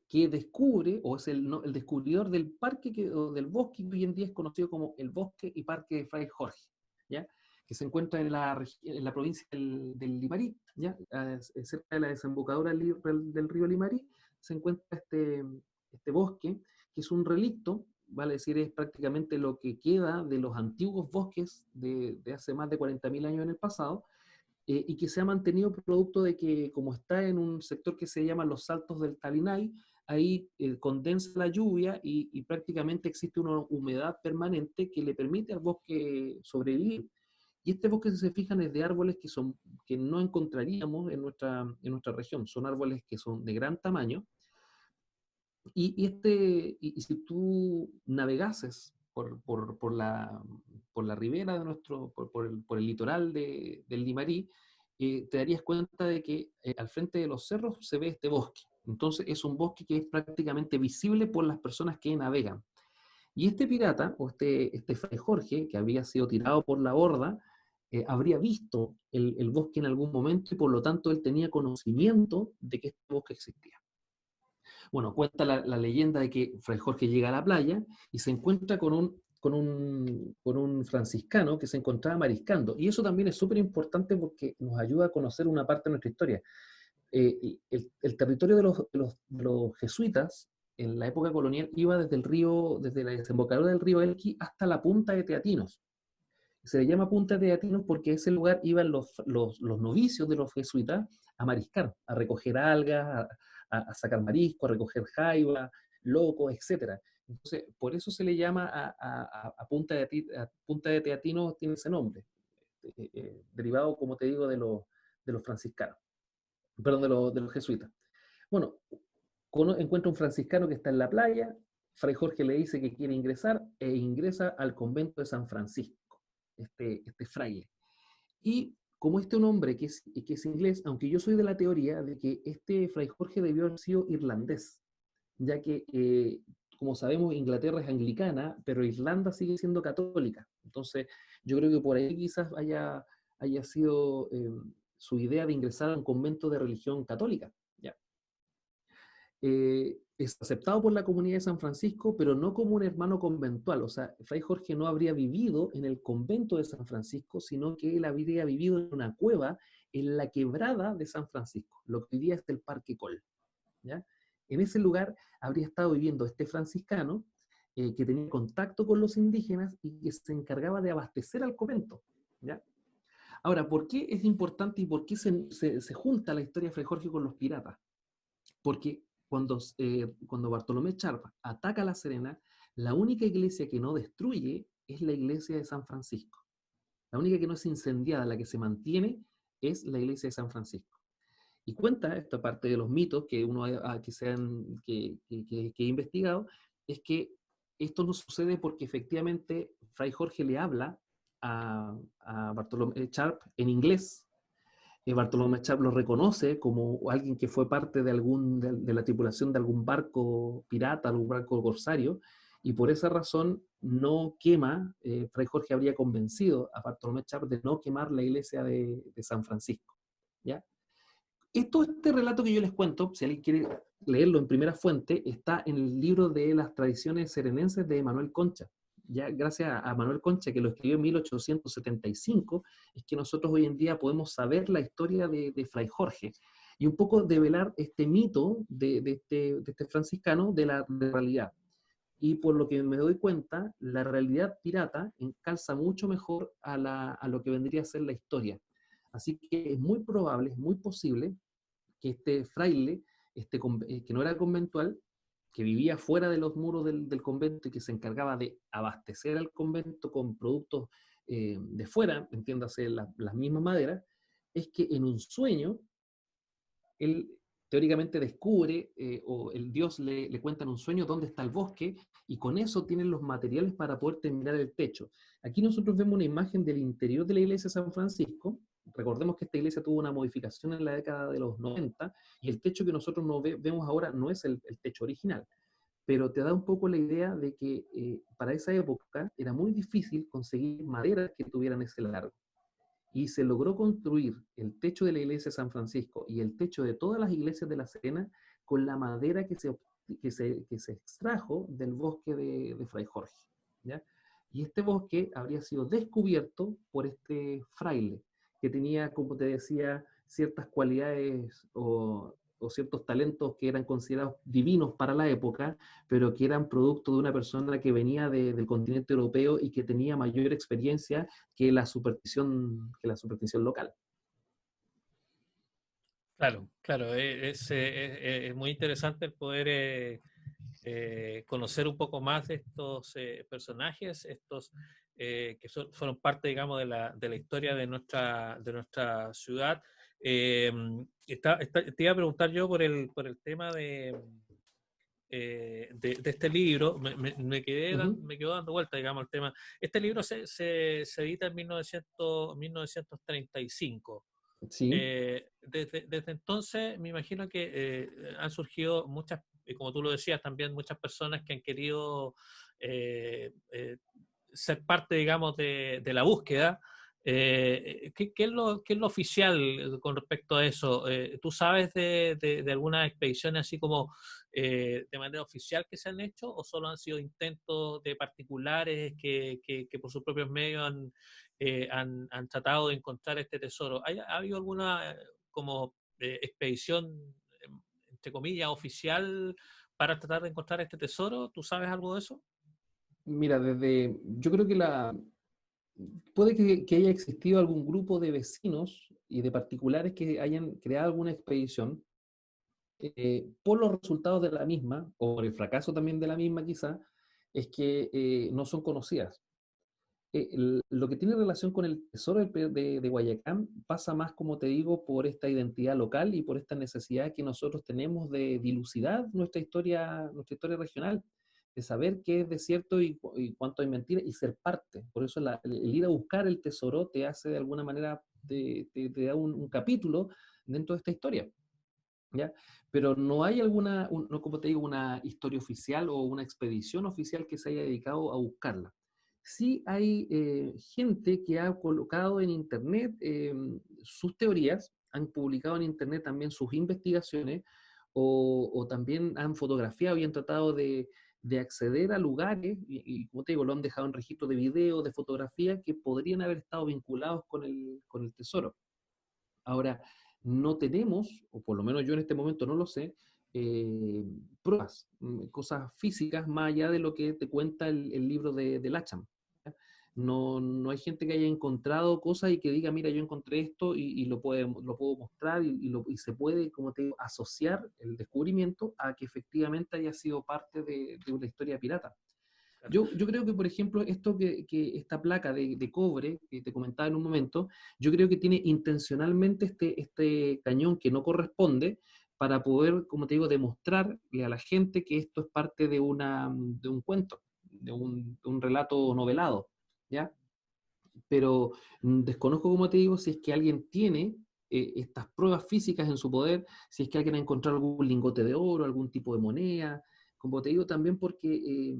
que descubre, o es el descubridor del parque o del bosque que hoy en día es conocido como el Bosque y Parque de Fray Jorge, ¿ya? Que se encuentra en la provincia del Limarí, ¿ya? Cerca de la desembocadura del río Limarí, se encuentra este bosque, que es un relicto, vale decir, es prácticamente lo que queda de los antiguos bosques de hace más de 40.000 años en el pasado, y que se ha mantenido producto de que, como está en un sector que se llama los Saltos del Talinay, ahí condensa la lluvia y prácticamente existe una humedad permanente que le permite al bosque sobrevivir. Y este bosque, si se fijan, es de árboles que no encontraríamos en nuestra región. Son árboles que son de gran tamaño. Y si tú navegases por la ribera de por el litoral del Limarí, te darías cuenta de que al frente de los cerros se ve este bosque. Entonces es un bosque que es prácticamente visible por las personas que navegan. Y este pirata, o este Fray Jorge, que había sido tirado por la horda, habría visto el bosque en algún momento y por lo tanto él tenía conocimiento de que este bosque existía. Bueno, cuenta la leyenda de que Fray Jorge llega a la playa y se encuentra con un franciscano que se encontraba mariscando. Y eso también es súper importante porque nos ayuda a conocer una parte de nuestra historia. El territorio de los jesuitas en la época colonial iba desde la desembocadura del río Elqui hasta la punta de Teatinos. Se le llama punta de Teatinos porque a ese lugar iban los novicios de los jesuitas a mariscar, a recoger algas, a sacar marisco, a recoger jaiba, locos, etc. Entonces, por eso se le llama a punta de Teatinos, tiene ese nombre, derivado, como te digo, de los franciscanos, perdón, de los jesuitas. Bueno, encuentra un franciscano que está en la playa, Fray Jorge le dice que quiere ingresar e ingresa al convento de San Francisco, este fraile. Y como este es un hombre que es inglés, aunque yo soy de la teoría de que este Fray Jorge debió haber sido irlandés, ya que, como sabemos, Inglaterra es anglicana, pero Irlanda sigue siendo católica. Entonces, yo creo que por ahí quizás haya sido su idea de ingresar a un convento de religión católica. ¿Ya? Es aceptado por la comunidad de San Francisco, pero no como un hermano conventual. O sea, Fray Jorge no habría vivido en el convento de San Francisco, sino que él habría vivido en una cueva en la quebrada de San Francisco, lo que hoy día es el Parque Col. ¿Ya? En ese lugar habría estado viviendo este franciscano que tenía contacto con los indígenas y que se encargaba de abastecer al convento. ¿Ya? Ahora, ¿por qué es importante y por qué se junta la historia de Fray Jorge con los piratas? Porque cuando Bartolomé Charp ataca La Serena, la única iglesia que no destruye es la iglesia de San Francisco. La única que no es incendiada, la que se mantiene, es la iglesia de San Francisco. Y cuenta, esta parte de los mitos que he investigado, es que esto no sucede porque efectivamente Fray Jorge le habla a Bartolomé Charp en inglés. Bartolomé Charp lo reconoce como alguien que fue parte de la tripulación de algún barco pirata, algún barco corsario, y por esa razón no quema, Fray Jorge habría convencido a Bartolomé Charp de no quemar la iglesia de San Francisco. ¿Ya? Este relato que yo les cuento, si alguien quiere leerlo en primera fuente, está en el libro de las tradiciones serenenses de Manuel Concha. Ya gracias a Manuel Concha, que lo escribió en 1875, es que nosotros hoy en día podemos saber la historia de Fray Jorge y un poco develar este mito de este franciscano de la realidad. Y por lo que me doy cuenta, la realidad pirata encalza mucho mejor a lo que vendría a ser la historia. Así que es muy probable, es muy posible que este fraile, que no era conventual, que vivía fuera de los muros del convento y que se encargaba de abastecer al convento con productos de fuera, entiéndase las mismas maderas, es que en un sueño él teóricamente descubre, o el dios le cuenta en un sueño dónde está el bosque, y con eso tienen los materiales para poder terminar el techo. Aquí nosotros vemos una imagen del interior de la iglesia de San Francisco. Recordemos que esta iglesia tuvo una modificación en la década de los 90, y el techo que nosotros vemos ahora no es el techo original, pero te da un poco la idea de que para esa época era muy difícil conseguir maderas que tuvieran ese largo. Y se logró construir el techo de la iglesia de San Francisco y el techo de todas las iglesias de La Serena con la madera que se extrajo del bosque de Fray Jorge. ¿Ya? Y este bosque habría sido descubierto por este fraile, que tenía, como te decía, ciertas cualidades o ciertos talentos que eran considerados divinos para la época, pero que eran producto de una persona que venía del continente europeo y que tenía mayor experiencia que la superstición local. Claro, claro, es muy interesante el poder conocer un poco más de estos personajes, estos fueron parte, digamos, de la historia de nuestra ciudad. Te iba a preguntar yo por el tema de este libro. Me quedó dando vuelta, digamos, el tema. Este libro se edita en 1935. Sí. Desde entonces me imagino que han surgido muchas, como tú lo decías también, muchas personas que han querido ser parte, digamos, de la búsqueda. ¿Qué es lo oficial con respecto a eso? ¿Tú sabes de algunas expediciones así como de manera oficial que se han hecho, o solo han sido intentos de particulares que por sus propios medios han tratado de encontrar este tesoro? ¿Ha habido alguna como expedición, entre comillas, oficial para tratar de encontrar este tesoro? ¿Tú sabes algo de eso? Mira, yo creo que puede que haya existido algún grupo de vecinos y de particulares que hayan creado alguna expedición por los resultados de la misma, o por el fracaso también de la misma quizá, es que no son conocidas. Lo que tiene relación con el tesoro de Guayacán pasa más, como te digo, por esta identidad local y por esta necesidad que nosotros tenemos de dilucidar nuestra historia regional, de saber qué es desierto y cuánto hay mentira y ser parte. Por eso el ir a buscar el tesoro te hace de alguna manera, te da un capítulo dentro de esta historia. ¿Ya? Pero no hay no, como te digo, una historia oficial o una expedición oficial que se haya dedicado a buscarla. Sí hay gente que ha colocado en Internet sus teorías, han publicado en Internet también sus investigaciones, o también han fotografiado y han tratado de acceder a lugares, como te digo, lo han dejado en registro de video, de fotografía, que podrían haber estado vinculados con el tesoro. Ahora, no tenemos, o por lo menos yo en este momento no lo sé, pruebas, cosas físicas más allá de lo que te cuenta el libro de Lacham. No hay gente que haya encontrado cosas y que diga, mira, yo encontré esto y lo puedo mostrar y se puede, como te digo, asociar el descubrimiento a que efectivamente haya sido parte de una historia pirata. Yo creo que, por ejemplo, esta placa de cobre que te comentaba en un momento, yo creo que tiene intencionalmente este cañón que no corresponde para poder, como te digo, demostrarle a la gente que esto es parte de un cuento, de un relato novelado, ¿ya? Pero desconozco, como te digo, si es que alguien tiene estas pruebas físicas en su poder, si es que alguien ha encontrado algún lingote de oro, algún tipo de moneda, como te digo, también porque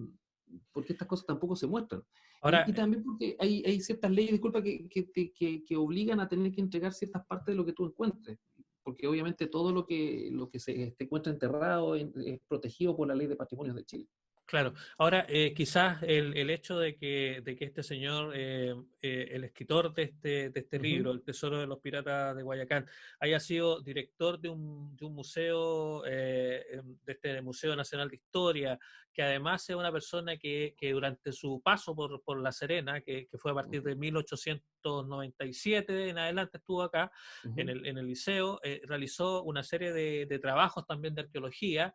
estas cosas tampoco se muestran. Ahora, Y también porque hay ciertas leyes, disculpa, que obligan a tener que entregar ciertas partes de lo que tú encuentres. Porque obviamente todo lo que se encuentra enterrado es protegido por la Ley de Patrimonios de Chile. claro, ahora quizás el hecho de que este señor, el escritor de este libro, El Tesoro de los Piratas de Guayacán, haya sido director de un museo, de este Museo Nacional de Historia, que además sea una persona que durante su paso por La Serena, que fue a partir de 1897 en adelante, estuvo acá en el liceo, realizó una serie de trabajos también de arqueología.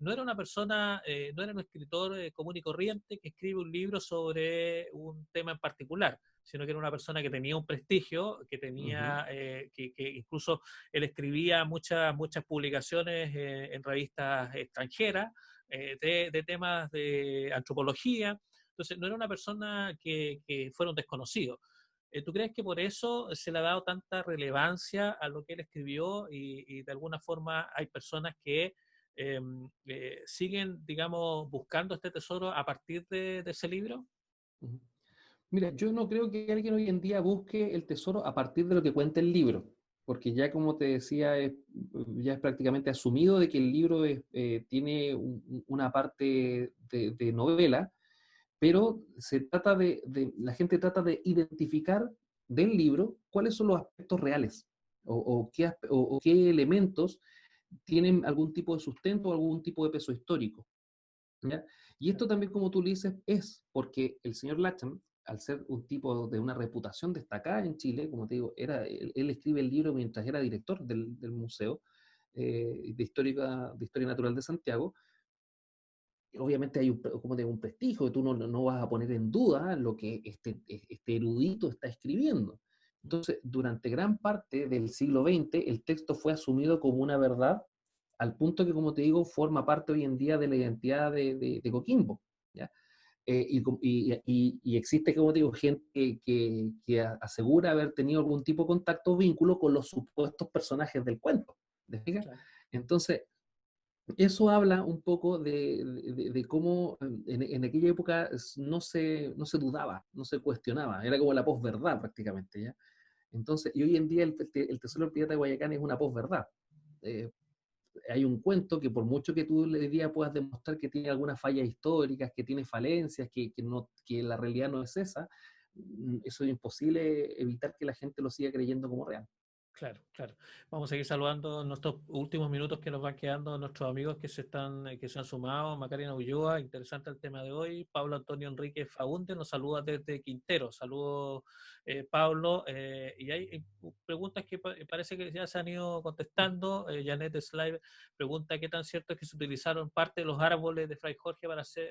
No era una persona, no era un escritor común y corriente que escribe un libro sobre un tema en particular, sino que era una persona que tenía un prestigio, que tenía, que incluso él escribía muchas publicaciones en revistas extranjeras de temas de antropología. Entonces, no era una persona que fuera un desconocido. ¿Tú crees que por eso se le ha dado tanta relevancia a lo que él escribió y de alguna forma hay personas que siguen, digamos, buscando este tesoro a partir de ese libro? Mira, yo no creo que alguien hoy en día busque el tesoro a partir de lo que cuenta el libro, porque ya como te decía, ya es prácticamente asumido de que el libro tiene una parte de novela, pero la gente trata de identificar del libro cuáles son los aspectos reales o qué elementos tienen algún tipo de sustento o algún tipo de peso histórico. ¿Ya? Y esto también, como tú le dices, es porque el señor Lacham, al ser un tipo de una reputación destacada en Chile, como te digo, él escribe el libro mientras era director del Museo de Historia Natural de Santiago, obviamente hay como de un prestigio, tú no vas a poner en duda lo que este erudito está escribiendo. Entonces, durante gran parte del siglo XX, el texto fue asumido como una verdad, al punto que, como te digo, forma parte hoy en día de la identidad de Coquimbo, ¿ya? Y existe, como te digo, gente que asegura haber tenido algún tipo de contacto o vínculo con los supuestos personajes del cuento. ¿Te fijas? Claro. Entonces, eso habla un poco de cómo en aquella época no se dudaba, no se cuestionaba, era como la posverdad prácticamente, ¿ya? Entonces, y hoy en día el Tesoro del Pirata de Guayacán es una posverdad. Eh, Hay un cuento que por mucho que tú le digas puedas demostrar que tiene algunas fallas históricas, que tiene falencias, que la realidad no es esa, eso es imposible evitar que la gente lo siga creyendo como real. Claro, claro. Vamos a seguir saludando en nuestros últimos minutos que nos van quedando nuestros amigos que se han sumado. Macarena Ulloa, interesante el tema de hoy. Pablo Antonio Enrique Faúnde nos saluda desde Quintero. Saludos, Pablo. Y hay preguntas que parece que ya se han ido contestando. Janet Slide pregunta qué tan cierto es que se utilizaron parte de los árboles de Fray Jorge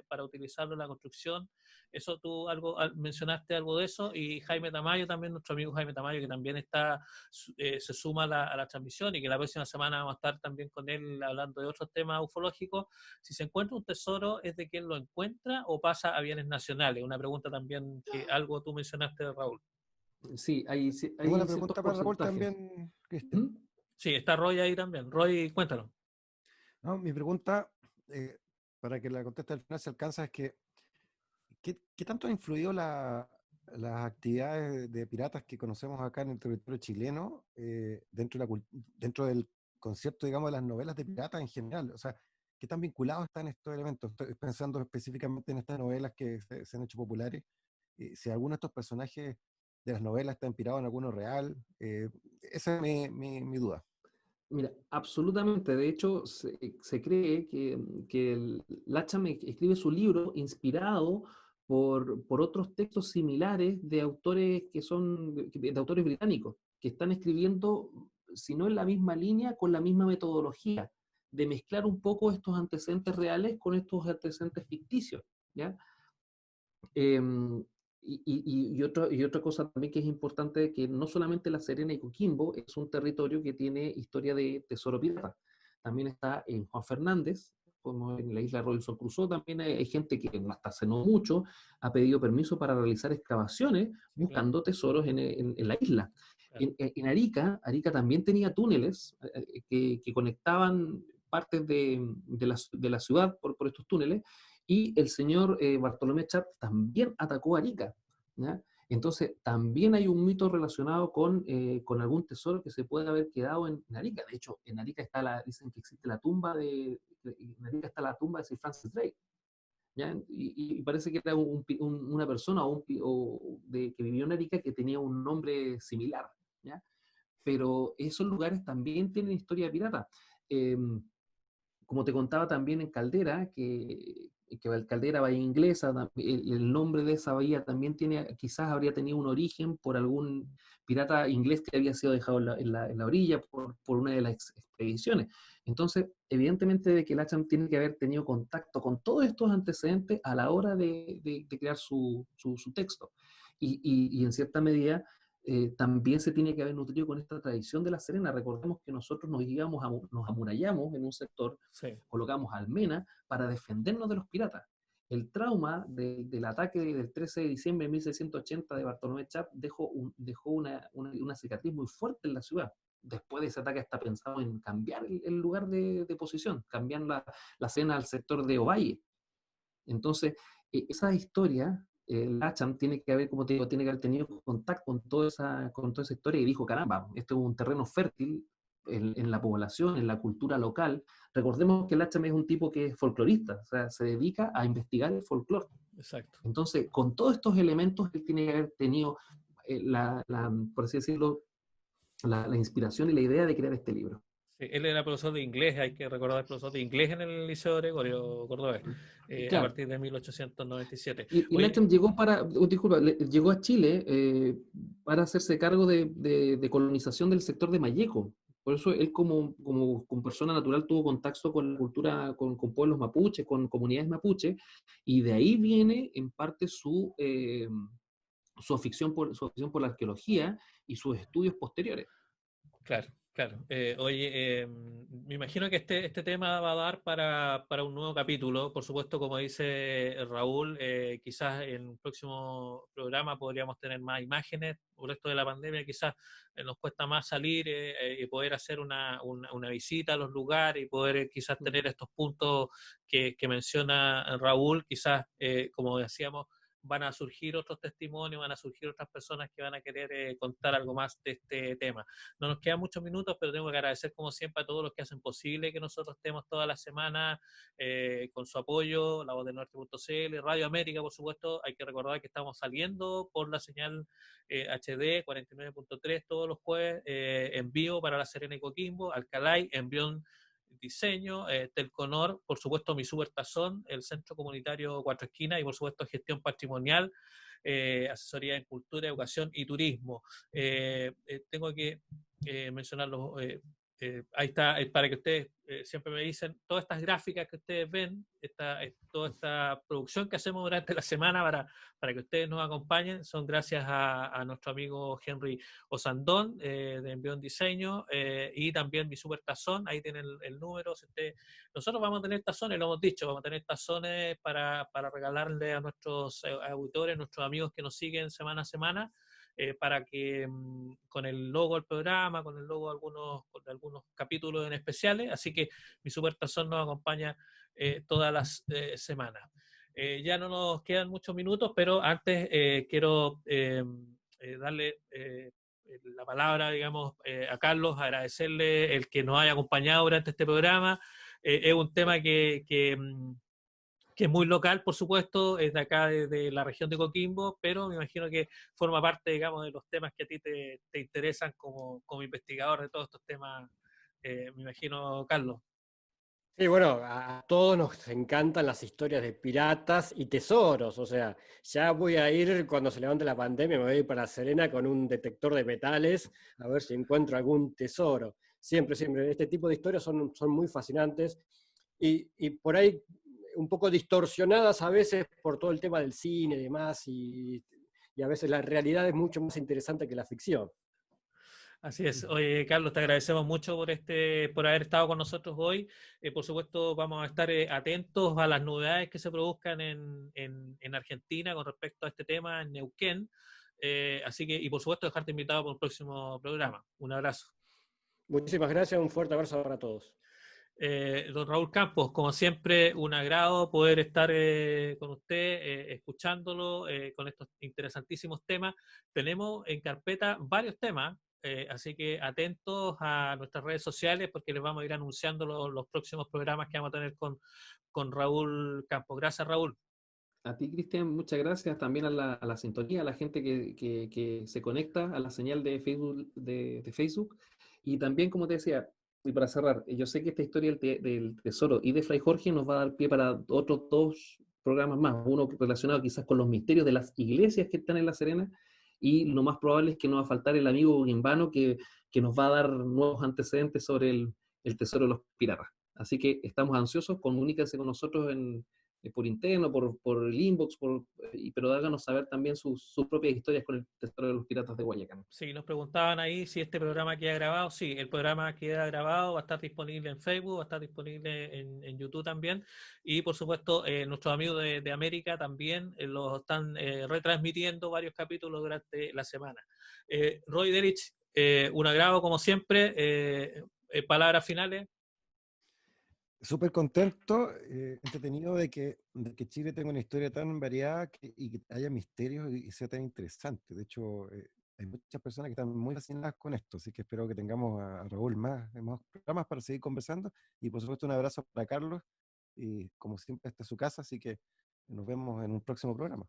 para utilizarlo en la construcción. Eso tú mencionaste algo de eso. Y Jaime Tamayo, también nuestro amigo Jaime Tamayo, que también se suma a la transmisión y que la próxima semana vamos a estar también con él hablando de otros temas ufológicos. Si se encuentra un tesoro, ¿es de quien lo encuentra o pasa a bienes nacionales? Una pregunta también que algo tú mencionaste, Raúl. Sí, hay Tengo una ciertos pregunta para Raúl porcentajes. también, Cristian. ¿Mm? Sí, está Roy ahí también. Roy, cuéntanos. No, mi pregunta, para que la conteste al final se alcanza, es que ¿qué tanto ha influido las actividades de piratas que conocemos acá en el territorio chileno dentro del concepto, digamos, de las novelas de piratas en general? O sea, ¿qué tan vinculados están estos elementos? Estoy pensando específicamente en estas novelas que se han hecho populares. Si alguno de estos personajes de las novelas está inspirado en alguno real, esa es mi duda. Mira, absolutamente. De hecho, se cree que Lacham escribe su libro inspirado por otros textos similares de autores de autores británicos, que están escribiendo, si no en la misma línea, con la misma metodología, de mezclar un poco estos antecedentes reales con estos antecedentes ficticios, ¿ya? Y otra cosa también que es importante, que no solamente La Serena y Coquimbo es un territorio que tiene historia de tesoro pirata, también está en Juan Fernández, como en la isla Robinson Crusoe, también hay gente que hasta hace no mucho ha pedido permiso para realizar excavaciones buscando tesoros en la isla. Claro. En Arica también tenía túneles que conectaban partes de la ciudad por estos túneles, y el señor Bartolomé Chat también atacó a Arica, ¿ya? Entonces, también hay un mito relacionado con algún tesoro que se puede haber quedado en Arica. De hecho, en Arica dicen que existe en Arica está la tumba de Sir Francis Drake, ¿ya? Y parece que era una persona que vivió en Arica que tenía un nombre similar, ¿ya? Pero esos lugares también tienen historia pirata. Como te contaba también en Caldera, que Caldera, bahía inglesa, el nombre de esa bahía también quizás habría tenido un origen por algún pirata inglés que había sido dejado en la orilla por una de las expediciones. Entonces, evidentemente de que Lacham tiene que haber tenido contacto con todos estos antecedentes a la hora de crear su texto. Y en cierta medida, también se tiene que haber nutrido con esta tradición de La Serena. Recordemos que nosotros nos amurallamos en un sector, Sí. colocamos almenas para defendernos de los piratas. El trauma del ataque del 13 de diciembre de 1680 de Bartolomé Chap dejó una cicatriz muy fuerte en la ciudad. Después de ese ataque está pensado en cambiar el lugar de posición, cambiar la escena al sector de Ovalle. Entonces, esa historia, Lacham tiene que haber, como te digo, tiene que haber tenido contacto con toda esa historia y dijo, caramba, esto es un terreno fértil en la población, en la cultura local. Recordemos que Lacham es un tipo que es folclorista, o sea, se dedica a investigar el folclore. Exacto. Entonces, con todos estos elementos, él tiene que haber tenido, por así decirlo, la inspiración y la idea de crear este libro. Sí, él era profesor de inglés, hay que recordar, profesor de inglés en el Liceo Gregorio Cordobés, Claro. a partir de 1897. Y Lacham llegó llegó a Chile para hacerse cargo de colonización del sector de Malleco, Por eso él como persona natural tuvo contacto con la cultura, con pueblos mapuches, con comunidades mapuches, y de ahí viene en parte su afición por la arqueología y sus estudios posteriores. Claro, claro. Oye, me imagino que este tema va a dar para un nuevo capítulo. Por supuesto, como dice Raúl, quizás en un próximo programa podríamos tener más imágenes. Por esto de la pandemia, quizás nos cuesta más salir y poder hacer una visita a los lugares y poder quizás tener estos puntos que menciona Raúl. Quizás, como decíamos, van a surgir otros testimonios, van a surgir otras personas que van a querer contar algo más de este tema. No nos quedan muchos minutos, pero tengo que agradecer como siempre a todos los que hacen posible que nosotros estemos toda la semana con su apoyo, La Voz del Norte.cl, Radio América, por supuesto. Hay que recordar que estamos saliendo por la señal HD 49.3 todos los jueves en vivo para La Serena y Coquimbo, Alcalay, Envión Diseño, Telconor, por supuesto Mi Super Tazón, el Centro Comunitario Cuatro Esquinas y por supuesto Gestión Patrimonial, asesoría en cultura, educación y turismo. Tengo que mencionarlo, ahí está, para que ustedes siempre me dicen, todas estas gráficas que ustedes ven, toda esta producción que hacemos durante la semana para que ustedes nos acompañen, son gracias a nuestro amigo Henry Osandón de Envión Diseño y también Mi Super Tazón, ahí tienen el número. Nosotros vamos a tener tazones, lo hemos dicho, vamos a tener tazones para regalarle a nuestros auditores, nuestros amigos que nos siguen semana a semana, para que con el logo del programa, con el logo de algunos capítulos en especiales, así que Mi Super Tazón nos acompaña todas las semanas. Ya no nos quedan muchos minutos, pero antes quiero darle la palabra, digamos, a Carlos, agradecerle el que nos haya acompañado durante este programa. Es un tema que es muy local, por supuesto, es de acá, de la región de Coquimbo, pero me imagino que forma parte, digamos, de los temas que a ti te interesan como investigador de todos estos temas, me imagino, Carlos. Sí, bueno, a todos nos encantan las historias de piratas y tesoros, o sea, ya voy a ir cuando se levante la pandemia, me voy a ir para Serena con un detector de metales a ver si encuentro algún tesoro. Siempre, siempre, este tipo de historias son muy fascinantes y por ahí un poco distorsionadas a veces por todo el tema del cine y demás, y a veces la realidad es mucho más interesante que la ficción. Así es. Oye, Carlos, te agradecemos mucho por haber estado con nosotros hoy. Por supuesto, vamos a estar atentos a las novedades que se produzcan en Argentina con respecto a este tema en Neuquén. Así que, y por supuesto, dejarte invitado para un próximo programa. Un abrazo. Muchísimas gracias, un fuerte abrazo para todos. Don Raúl Campos, como siempre, un agrado poder estar con usted, escuchándolo con estos interesantísimos temas. Tenemos en carpeta varios temas, así que atentos a nuestras redes sociales porque les vamos a ir anunciando los próximos programas que vamos a tener con Raúl Campos. Gracias, Raúl. A ti, Cristian, muchas gracias. También a la sintonía, a la gente que se conecta a la señal de Facebook, de Facebook. Y también, como te decía, y para cerrar, yo sé que esta historia del tesoro y de Fray Jorge nos va a dar pie para otros dos programas más. Uno relacionado quizás con los misterios de las iglesias que están en La Serena. Y lo más probable es que nos va a faltar el amigo Guimbano que nos va a dar nuevos antecedentes sobre el tesoro de los piratas. Así que estamos ansiosos, comuníquense con nosotros por interno, por el inbox, pero háganos saber también sus propias historias con el tesoro de los piratas de Guayacán. Sí, nos preguntaban ahí si este programa queda grabado. Sí, el programa queda grabado, va a estar disponible en Facebook, va a estar disponible en YouTube también. Y por supuesto, nuestros amigos de América también los están retransmitiendo varios capítulos durante la semana. Roy Delich, un agrado como siempre. Palabras finales. Súper contento, entretenido de que Chile tenga una historia tan variada y que haya misterios y sea tan interesante. De hecho, hay muchas personas que están muy fascinadas con esto, así que espero que tengamos a Raúl más programas para seguir conversando. Y por supuesto un abrazo para Carlos, y como siempre esta es su casa, así que nos vemos en un próximo programa.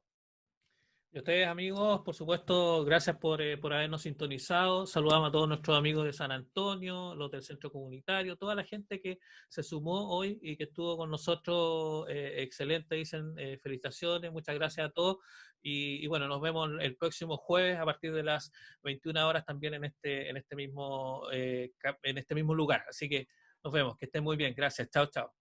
Y ustedes, amigos, por supuesto, gracias por habernos sintonizado. Saludamos a todos nuestros amigos de San Antonio, los del centro comunitario, toda la gente que se sumó hoy y que estuvo con nosotros. Excelente, dicen, felicitaciones, muchas gracias a todos. Y bueno, nos vemos el próximo jueves a partir de las 21 horas también en este mismo lugar. Así que nos vemos, que estén muy bien. Gracias, chao, chao.